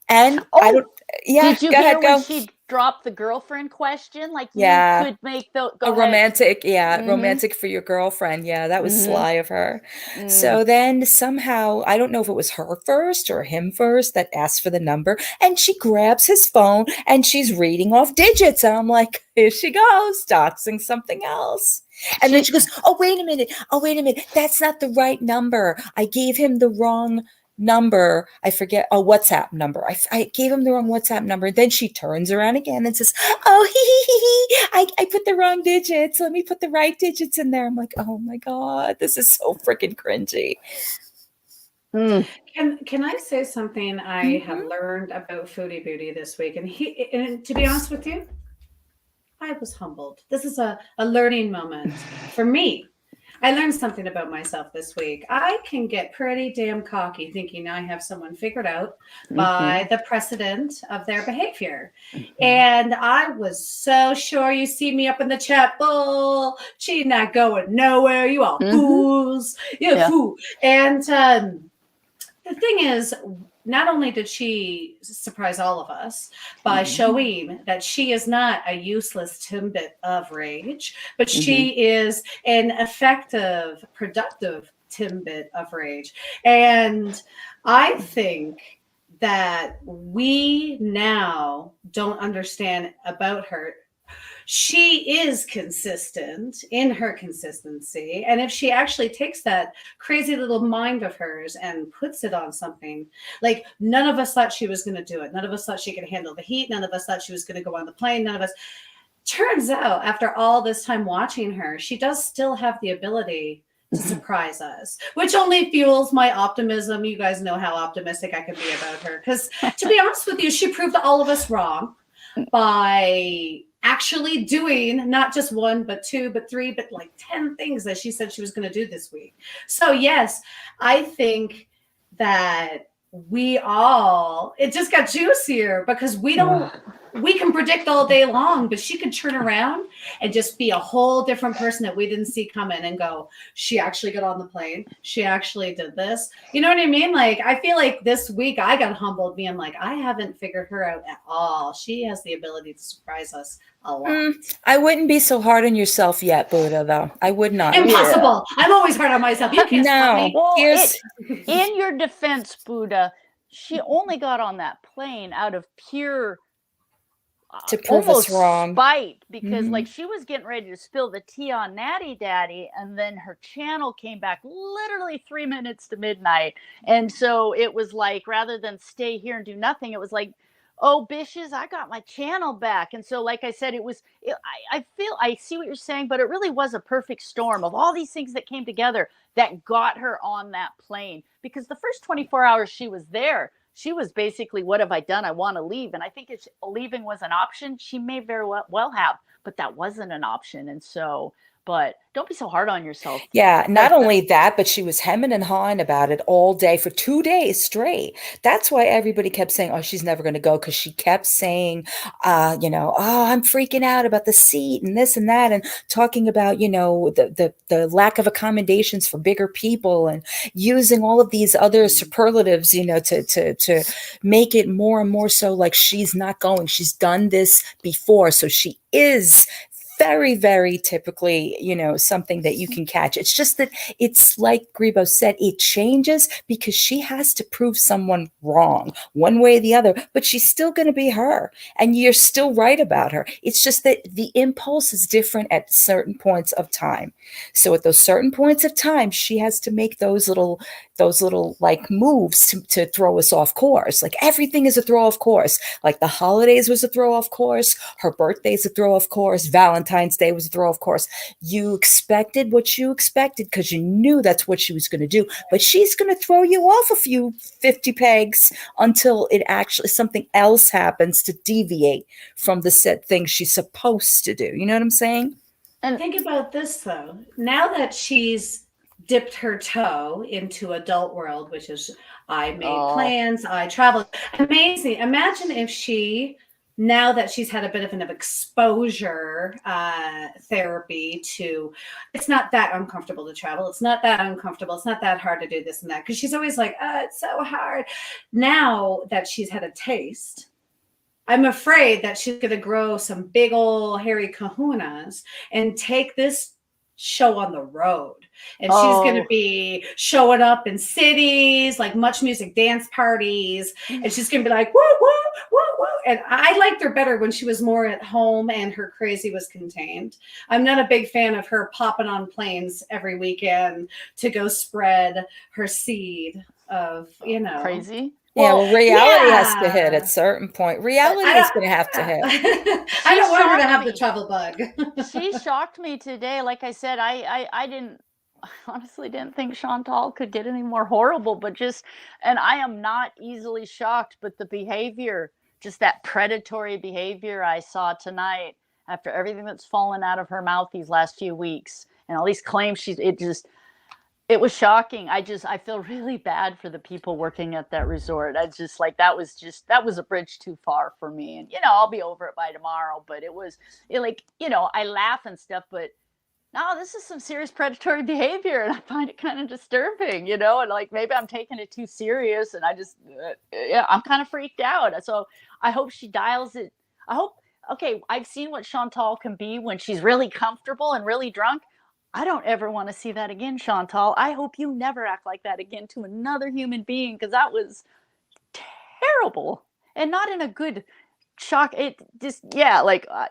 And I don't, yeah, Did you go hear ahead, when go. she dropped the girlfriend question? Like Yeah. you could make the A romantic, Mhm. romantic for your girlfriend. Yeah, that was Mhm. sly of her. So then somehow, I don't know if it was her first or him first that asked for the number, and she grabs his phone and she's reading off digits. And I'm like, here she goes, doxing something else. And then she goes, oh, wait a minute. That's not the right number. I gave him the wrong number. I forget a WhatsApp number. I gave him the wrong WhatsApp number. Then she turns around again and says, oh, I put the wrong digits. Let me put the right digits in there. I'm like, oh my God, this is so freaking cringy. Can I say something I have learned about Foodie Booty this week? And to be honest with you, I was humbled. This is a learning moment for me. I learned something about myself this week. I can get pretty damn cocky thinking I have someone figured out by the precedent of their behavior. And I was so sure. You see me up in the chat, bull. She not going nowhere. You all fools. You fool. And the thing is, not only did she surprise all of us by showing that she is not a useless timbit of rage, but she is an effective, productive timbit of rage. And I think that we now don't understand about her. She is consistent in her consistency. And if she actually takes that crazy little mind of hers and puts it on something, like none of us thought she was going to do it. None of us thought she could handle the heat. None of us thought she was going to go on the plane. None of us. Turns out, after all this time watching her, she does still have the ability to surprise us, which only fuels my optimism. You guys know how optimistic I can be about her. Because to be honest with you, she proved all of us wrong by actually doing not just one, but two, but three, but like 10 things that she said she was going to do this week. So yes, I think that it just got juicier because we can predict all day long, but she could turn around and just be a whole different person that we didn't see coming and go, she actually got on the plane. She actually did this. You know what I mean? Like, I feel like this week I got humbled being like, I haven't figured her out at all. She has the ability to surprise us a lot. I wouldn't be so hard on yourself yet, Buddha, though. I would not. Impossible. I'm always hard on myself. You can't stop me. Well, Here's- in your defense, Buddha, she only got on that plane out of pure to prove us almost wrong. spite, because like she was getting ready to spill the tea on Natty Daddy, and then her channel came back literally 3 minutes to midnight, and so it was like, rather than stay here and do nothing, it was like, oh bitches, I got my channel back. And so, like I said, I see what you're saying, but it really was a perfect storm of all these things that came together that got her on that plane. Because the first 24 hours she was there, she was basically, what have I done? I want to leave. And I think if leaving was an option, she may very well have, but that wasn't an option. And so, but don't be so hard on yourself. Yeah, not only that, but she was hemming and hawing about it all day for 2 days straight. That's why everybody kept saying, oh, she's never going to go, because she kept saying, oh, I'm freaking out about the seat and this and that, and talking about, the lack of accommodations for bigger people, and using all of these other superlatives, to make it more and more so like she's not going. She's done this before, so she is very, very typically, something that you can catch. It's just that it's like Grebo said, it changes because she has to prove someone wrong one way or the other, but she's still going to be her. And you're still right about her. It's just that the impulse is different at certain points of time. So at those certain points of time, she has to make those little like moves to throw us off course. Like everything is a throw off course. Like the holidays was a throw off course. Her birthday's a throw off course. Valentine's Day was a throw off course. You expected what you expected because you knew that's what she was going to do. But she's going to throw you off a few 50 pegs until it actually something else happens to deviate from the set thing she's supposed to do. You know what I'm saying? And think about this, though. Now that she's dipped her toe into adult world, which is I made plans, I traveled. Amazing. Imagine if she, now that she's had a bit of an exposure therapy to, it's not that uncomfortable to travel. It's not that uncomfortable. It's not that hard to do this and that. Because she's always like, it's so hard. Now that she's had a taste, I'm afraid that she's going to grow some big old hairy kahunas and take this show on the road. And she's going to be showing up in cities, like Much Music dance parties. And she's going to be like, woo, woo, woo, woo. And I liked her better when she was more at home and her crazy was contained. I'm not a big fan of her popping on planes every weekend to go spread her seed of, crazy. Yeah, well, reality has to hit at a certain point. Reality is going to have to hit. I don't want her to have the travel bug. She shocked me today. Like I said, I honestly didn't think Chantal could get any more horrible, and I am not easily shocked, but the behavior, just that predatory behavior I saw tonight after everything that's fallen out of her mouth these last few weeks, and all these claims it was shocking. I feel really bad for the people working at that resort. I just like, that was a bridge too far for me. And, I'll be over it by tomorrow, but I laugh and stuff, but no, this is some serious predatory behavior. And I find it kind of disturbing, and like, maybe I'm taking it too serious and I'm kind of freaked out. So I hope she dials it. I've seen what Chantal can be when she's really comfortable and really drunk. I don't ever want to see that again, Chantal. I hope you never act like that again to another human being, because that was terrible and not in a good shock. It just,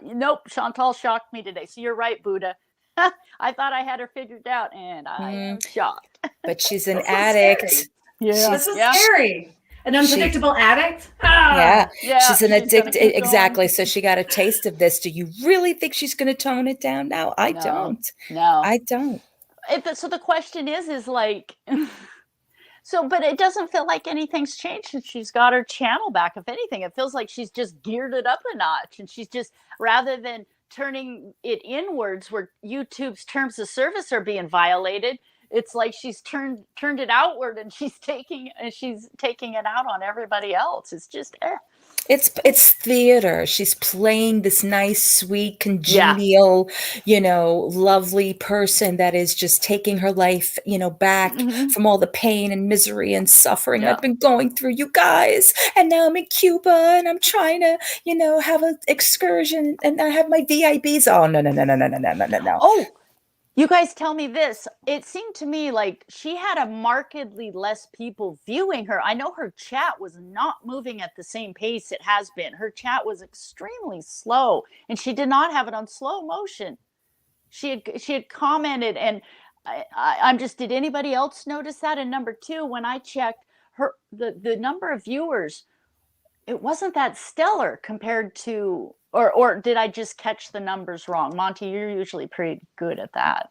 nope, Chantal shocked me today. So you're right, Buddha. I thought I had her figured out, and I am shocked. But she's an addict. Yeah, this is scary. An unpredictable addict? Yeah, she's an addict. Exactly. So she got a taste of this. Do you really think she's going to tone it down? No, I don't. No, I don't. So the question is like, but it doesn't feel like anything's changed since she's got her channel back. If anything, it feels like she's just geared it up a notch, and she's just, rather than turning it inwards where YouTube's terms of service are being violated, it's like she's turned it outward, and she's taking it out on everybody else. It's just It's theater. She's playing this nice, sweet, yeah. congenial, lovely person that is just taking her life, back Hmm. from all the pain and misery and suffering Yeah. I've been going through, you guys. And now I'm in Cuba and I'm trying to, have an excursion and I have my VIBs. Oh, no, no, no, no, no, no, no, no, no, no. Oh, you guys tell me this. It seemed to me like she had a markedly less people viewing her. I know her chat was not moving at the same pace it has been. Her chat was extremely slow, and she did not have it on slow motion. She had commented, and I'm just. Did anybody else notice that? And number two, when I checked the number of viewers, it wasn't that stellar compared to. Or did I just catch the numbers wrong? Monty, you're usually pretty good at that.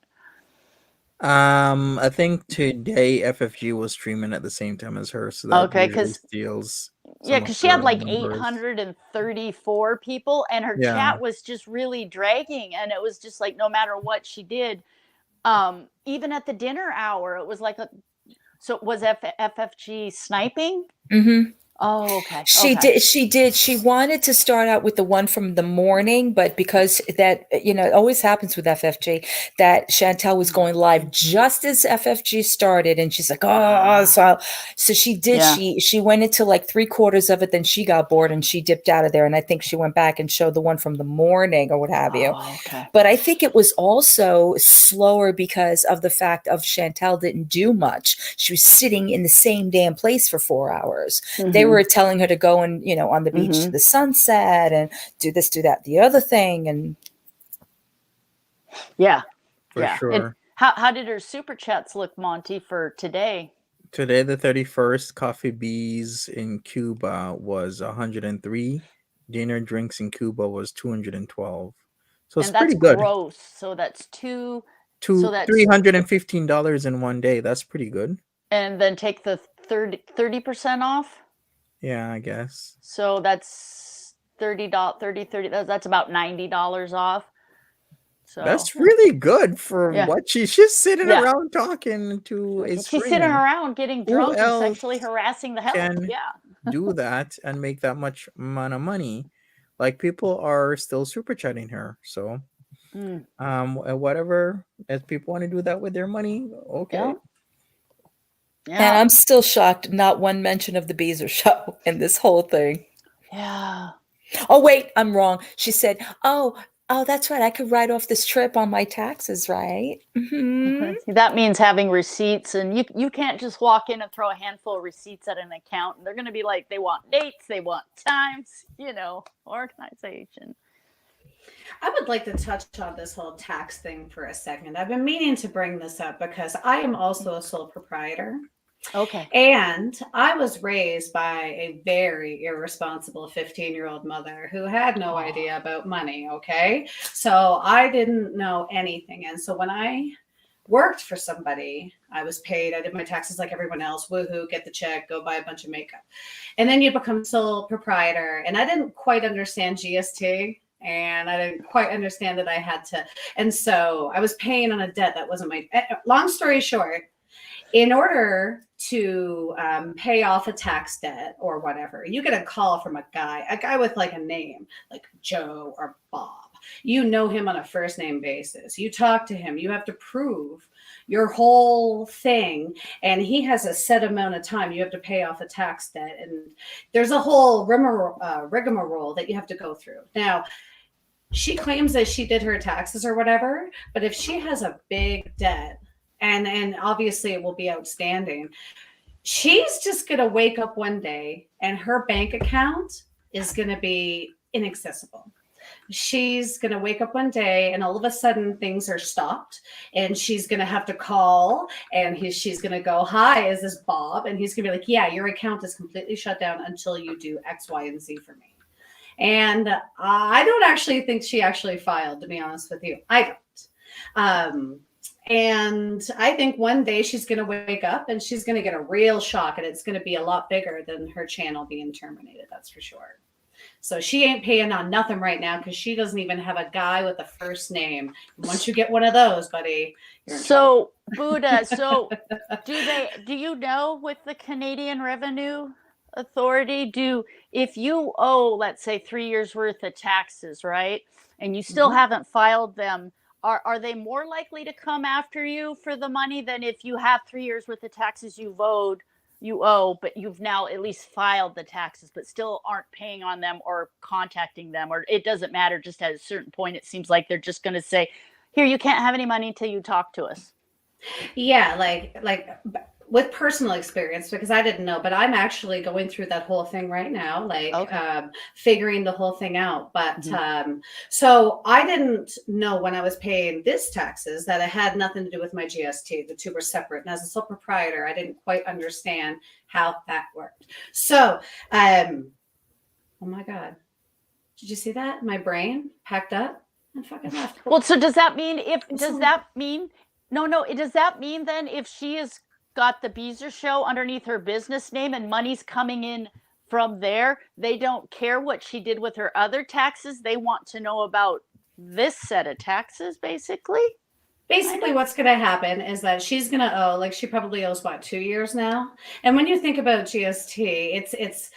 I think today FFG was streaming at the same time as her, so that Okay, usually because steals yeah, some of because she had the like numbers. 834 people, and her Yeah. chat was just really dragging, and it was just like no matter what she did, even at the dinner hour, it was like so was FFG sniping? Mm-hmm. Oh, okay. She did. She wanted to start out with the one from the morning, but because that, it always happens with FFG, that Chantel was going live just as FFG started, and she's like, oh, so she did. Yeah. She went into like 3/4 of it, then she got bored and she dipped out of there. And I think she went back and showed the one from the morning or what have you. Oh, okay. But I think it was also slower because of the fact of Chantel didn't do much. She was sitting in the same damn place for 4 hours. Mm-hmm. They were telling her to go and, on the beach to the sunset and do this, do that, the other thing. And yeah, For sure. And how did her super chats look, Monty, for today? Today, the 31st, Coffee Bees in Cuba was 103. Dinner drinks in Cuba was 212. So it's And that's pretty good. gross. So that's $315 in one day. That's pretty good. And then take the 30% off. Yeah, I guess. So that's $30. That's about $90 off. So that's really good for what she's just sitting around talking to a screen. She's sitting around getting drunk and sexually harassing the hell. Do that and make that much amount of money. Like, people are still super chatting her. So whatever, if people want to do that with their money, okay. Yeah. And I'm still shocked. Not one mention of the Beezer show in this whole thing. Yeah. Oh, wait, I'm wrong. She said, oh, that's right. I could write off this trip on my taxes, right? Mm-hmm. That means having receipts, and you can't just walk in and throw a handful of receipts at an account, and they're going to be like, they want dates, they want times, organization. I would like to touch on this whole tax thing for a second. I've been meaning to bring this up because I am also a sole proprietor. Okay. And I was raised by a very irresponsible 15-year-old mother who had no idea about money. Okay. So I didn't know anything. And so when I worked for somebody, I was paid. I did my taxes like everyone else. Woohoo, get the check, go buy a bunch of makeup. And then you become sole proprietor. And I didn't quite understand GST. And I didn't quite understand that I had to. And so I was paying on a debt that wasn't my. Long story short, in order to pay off a tax debt or whatever, you get a call from a guy with like a name like Joe or Bob. You know him on a first name basis. You talk to him. You have to prove your whole thing. And he has a set amount of time you have to pay off a tax debt. And there's a whole rigmarole that you have to go through. Now, she claims that she did her taxes or whatever, but if she has a big debt, and obviously it will be outstanding, she's just going to wake up one day and her bank account is going to be inaccessible. She's going to wake up one day and all of a sudden things are stopped and she's going to have to call and she's going to go, hi, is this Bob? And he's going to be like, yeah, your account is completely shut down until you do X, Y, and Z for me. And I don't actually think she actually filed, to be honest with you. I don't. And I think one day she's going to wake up and she's going to get a real shock, and it's going to be a lot bigger than her channel being terminated. That's for sure. So she ain't paying on nothing right now because she doesn't even have a guy with a first name. And once you get one of those, buddy, you're in trouble. So Buddha, so do you know with the Canadian Revenue Authority, if you owe, let's say, 3 years worth of taxes, right? And you still Mhm. haven't filed them, are they more likely to come after you for the money than if you have 3 years worth of taxes you owe, but you've now at least filed the taxes, but still aren't paying on them or contacting them, or it doesn't matter, just at a certain point, it seems like they're just going to say, here, you can't have any money until you talk to us. Yeah, with personal experience, because I didn't know, but I'm actually going through that whole thing right now, Okay. figuring the whole thing out. But Mhm. so I didn't know when I was paying this taxes that it had nothing to do with my GST. The two were separate. And as a sole proprietor, I didn't quite understand how that worked. So, oh my God, did you see that? My brain packed up and fucking left. Well, so does that mean does So that mean no, does that mean then if she has got the Beezer show underneath her business name and money's coming in from there, they don't care what she did with her other taxes? They want to know about this set of taxes, basically? Kind basically of? what's going to happen is that she's going to owe, like, she probably owes what, 2 years now. And when you think about GST, it's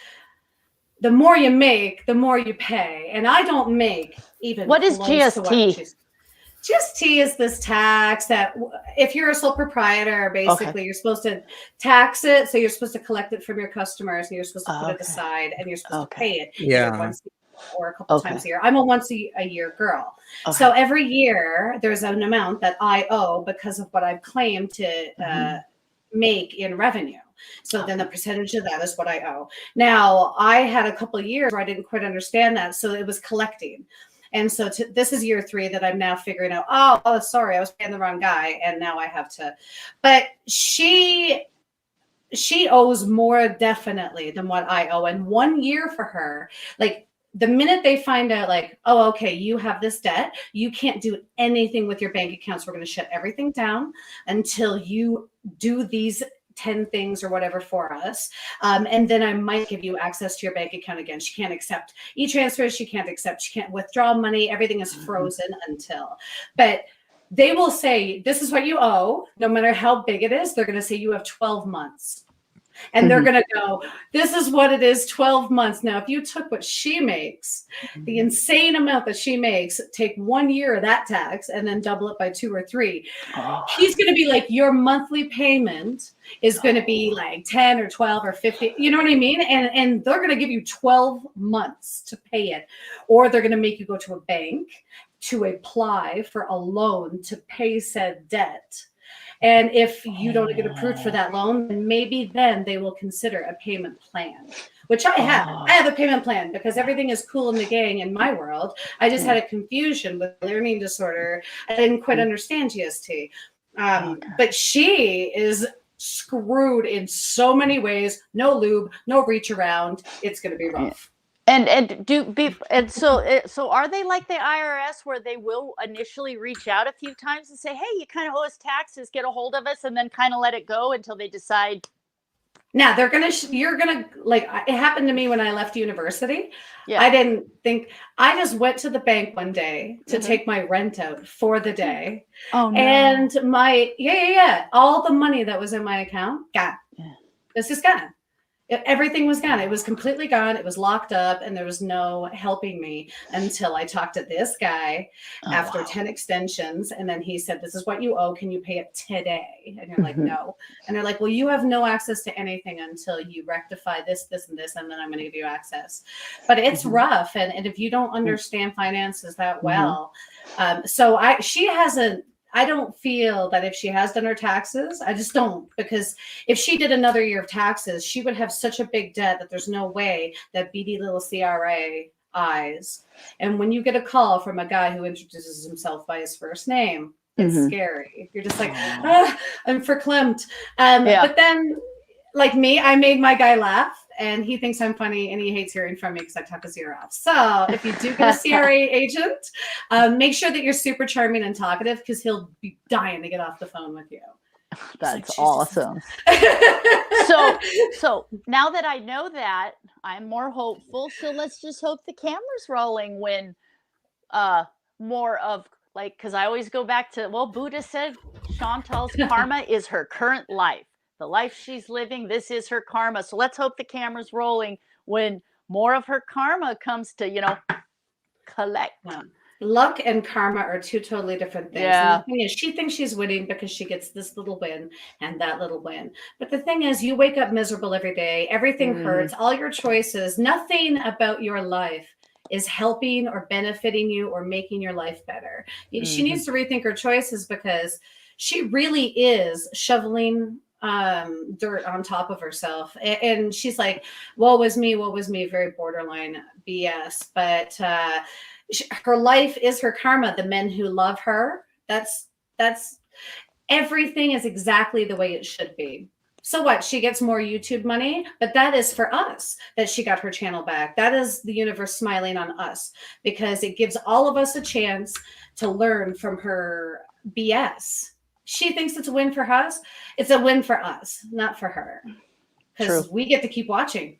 the more you make, the more you pay. And I don't make even What is close to what GST? she's. GST is this tax that if you're a sole proprietor, Okay. basically you're supposed to tax it. So you're supposed to collect it from your customers and you're supposed to put it Okay. aside and you're supposed to Okay. pay it either Yeah. once a year or a couple times Okay. a year. I'm a once a year girl. So Okay. every year there's an amount that I owe because of what I've claimed to Mhm. make in revenue. So then the Okay. percentage of that is what I owe. Now, I had a couple of years where I didn't quite understand that. So it was collecting. And so this is year 3 that I'm now figuring out, oh, sorry, I was paying the wrong guy. And now I have to, but she owes more definitely than what I owe. And 1 year for her, like the minute they find out, like, oh, okay, you have this debt, you can't do anything with your bank accounts. We're going to shut everything down until you do these 10 things or whatever for us. And then I might give you access to your bank account again. She can't accept e-transfers. She can't withdraw money. Everything is frozen until, but they will say, this is what you owe, no matter how big it is. They're going to say you have 12 months. And they're Mhm. going to go, this is what it is, 12 months. Now, if you took what she makes, the insane amount that she makes, take 1 year of that tax and then double it by 2 or 3, Oh. he's going to be like, your monthly payment is going to be like 10 or 12 or 50. You know what I mean? And they're going to give you 12 months to pay it. Or they're going to make you go to a bank to apply for a loan to pay said debt. And if you don't get approved for that loan, then maybe then they will consider a payment plan, which I have. I have a payment plan because everything is cool in the gang in my world. I just had a confusion with learning disorder. I didn't quite understand GST. But she is screwed in so many ways. No lube, no reach around. It's going to be rough. So are they like the IRS where they will initially reach out a few times and say, hey, you kind of owe us taxes, get a hold of us, and then kind of let it go until they decide? Now you're gonna, like, it happened to me when I left university. Yeah. I didn't think, I just went to the bank one day to Mhm. take my rent out for the day. Oh, no. And all the money that was in my account, gone. Yeah. It's just gone. Everything was gone. It was completely gone. It was locked up, and there was no helping me until I talked to this guy after 10 extensions. And then he said, this is what you owe. Can you pay it today? And you're like, no. And they're like, well, you have no access to anything until you rectify this, this, and this, and then I'm going to give you access. But it's rough. And if you don't understand finances that well, I don't feel that if she has done her taxes, I just don't, because if she did another year of taxes, she would have such a big debt that there's no way that beady little CRA eyes. And when you get a call from a guy who introduces himself by his first name, it's scary. You're just like, I'm verklempt. But then, like me, I made my guy laugh, and he thinks I'm funny, and he hates hearing from me because I talk his ear off. So if you do get a CRA agent, make sure that you're super charming and talkative, because he'll be dying to get off the phone with you. That's awesome. So now that I know that, I'm more hopeful. So let's just hope the camera's rolling when more of, like, because I always go back to, well, Buddha said Chantal's karma is her current life. The life she's living, this is her karma. So let's hope the camera's rolling when more of her karma comes to, collect. Yeah. Luck and karma are two totally different things. Yeah. And the thing is, she thinks she's winning because she gets this little win and that little win. But the thing is, you wake up miserable every day. Everything hurts. All your choices, nothing about your life is helping or benefiting you or making your life better. She needs to rethink her choices because she really is shoveling dirt on top of herself. And she's like, woe was me, very borderline BS. But her life is her karma. The men who love her, that's everything is exactly the way it should be. So what? She gets more YouTube money, but that is for us that she got her channel back. That is the universe smiling on us because it gives all of us a chance to learn from her BS. She thinks it's a win for us. It's a win for us, not for her, because we get to keep watching.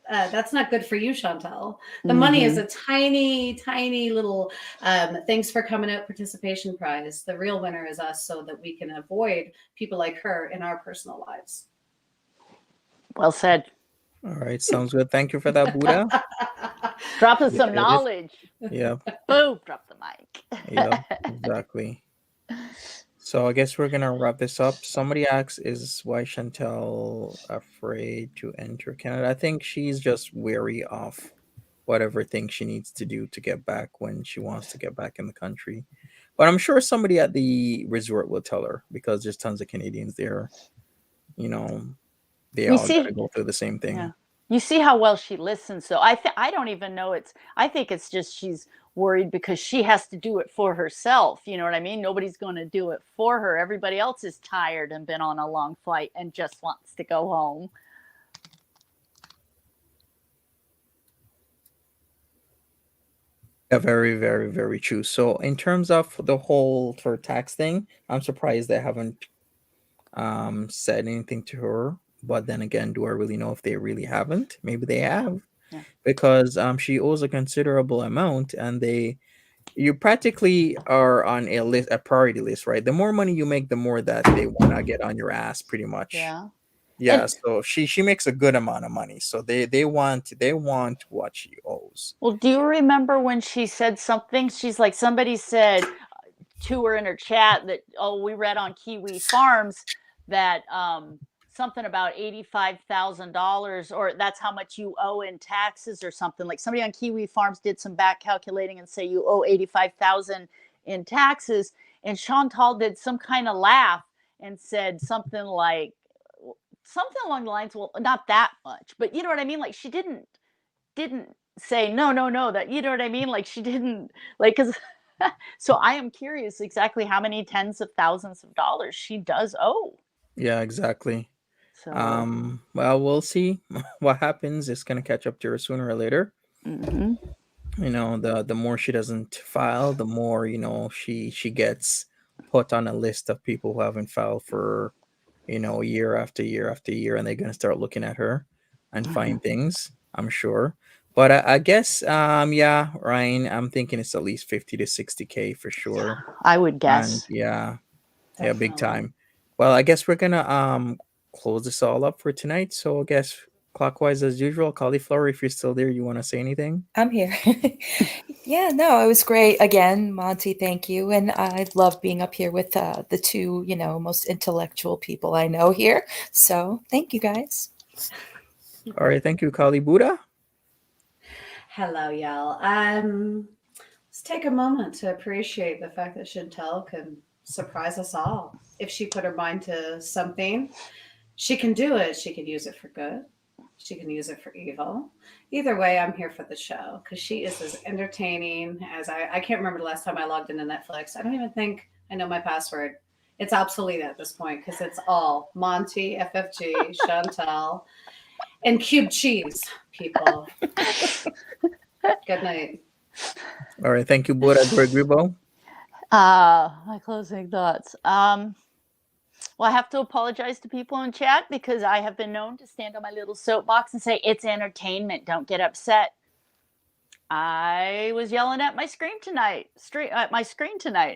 That's not good for you, Chantal. The money is a tiny, tiny little thanks for coming out participation prize. The real winner is us so that we can avoid people like her in our personal lives. Well said. All right, sounds good. Thank you for that, Buddha. Drop us some knowledge. Yeah. Boom, drop the mic. Yeah, exactly. So I guess we're gonna wrap this up. Somebody asks, "Is why Chantal afraid to enter Canada?" I think she's just wary of whatever thing she needs to do to get back when she wants to get back in the country. But I'm sure somebody at the resort will tell her because there's tons of Canadians there. They all gotta go through the same thing. Yeah. You see how well she listens. So I don't even know I think it's just she's worried because she has to do it for herself. You know what I mean? Nobody's going to do it for her. Everybody else is tired and been on a long flight and just wants to go home. Yeah, very, very, very true. So in terms of the whole for tax thing, I'm surprised they haven't said anything to her. But then again, do I really know if they really haven't? Maybe they have, because she owes a considerable amount, and you practically are on a priority list, right? The more money you make, the more that they want to get on your ass, pretty much. Yeah. Yeah. So she makes a good amount of money, so they want what she owes. Well, do you remember when she said something? She's like, somebody said to her in her chat that, we read on Kiwi Farms that something about $85,000, or that's how much you owe in taxes or something. Like somebody on Kiwi Farms did some back calculating and say you owe $85,000 in taxes. And Chantal did some kind of laugh and said something along the lines, well, not that much, but you know what I mean? Like she didn't say no, that, you know what I mean? Like she didn't because so I am curious exactly how many tens of thousands of dollars she does owe. Yeah, exactly. So well, we'll see what happens. It's gonna catch up to her sooner or later. The more she doesn't file, the more she gets put on a list of people who haven't filed for year after year after year, and they're gonna start looking at her and find things, I'm sure. But I guess yeah, Ryan, I'm thinking it's at least 50 to 60K for sure. I would guess. And yeah, big time. Well, I guess we're gonna close this all up for tonight. So I guess clockwise as usual. Cauliflower, if you're still there, you want to say anything? I'm here. Yeah, no, it was great. Again, Monty, thank you. And I love being up here with the two, most intellectual people I know here. So thank you guys. All right. Thank you, Kali Buddha. Hello, y'all. Let's take a moment to appreciate the fact that Chantal can surprise us all. If she put her mind to something, she can do it. She can use it for good. She can use it for evil. Either way, I'm here for the show because she is as entertaining as I can't remember the last time I logged into Netflix. I don't even think I know my password. It's obsolete at this point because it's all Monty, FFG, Chantal, and cube cheese, people. Good night. All right. Thank you, Buddha. Gribo. My closing thoughts. Well, I have to apologize to people in chat because I have been known to stand on my little soapbox and say, it's entertainment. Don't get upset. I was yelling at my screen tonight.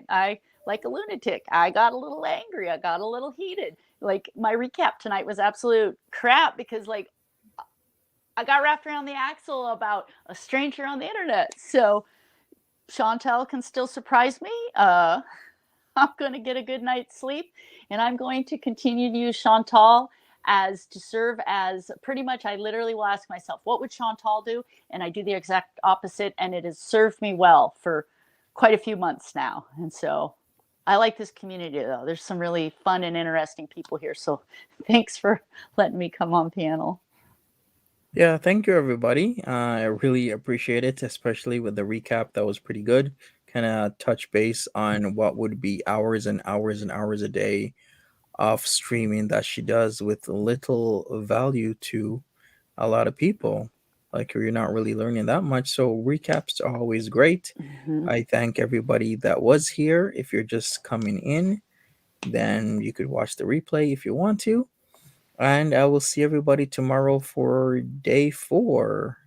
I like a lunatic. I got a little angry. I got a little heated. Like my recap tonight was absolute crap because like I got wrapped around the axle about a stranger on the internet. So Chantel can still surprise me. I'm going to get a good night's sleep, and I'm going to continue to use Chantal as to serve as pretty much, I literally will ask myself, what would Chantal do? And I do the exact opposite, and it has served me well for quite a few months now. And so I like this community, though. There's some really fun and interesting people here. So thanks for letting me come on panel. Yeah, thank you, everybody. I really appreciate it, especially with the recap. That was pretty good. Kind of touch base on what would be hours and hours and hours a day of streaming that she does with little value to a lot of people. Like you're not really learning that much. So recaps are always great. Mm-hmm. I thank everybody that was here. If you're just coming in, then you could watch the replay if you want to. And I will see everybody tomorrow for day 4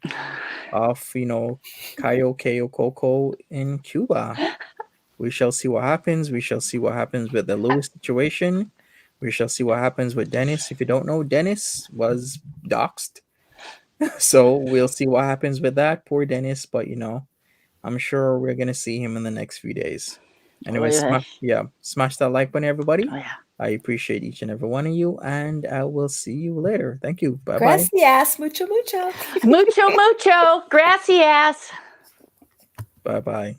of, Cayo Coco in Cuba. We shall see what happens. We shall see what happens with the Lewis situation. We shall see what happens with Dennis. If you don't know, Dennis was doxxed. So we'll see what happens with that. Poor Dennis, but I'm sure we're gonna see him in the next few days. Anyway, smash that like button, everybody. Oh, yeah. I appreciate each and every one of you, and I will see you later. Thank you. Bye bye. Gracias, mucho, mucho. Mucho, mucho. Gracias. Bye bye.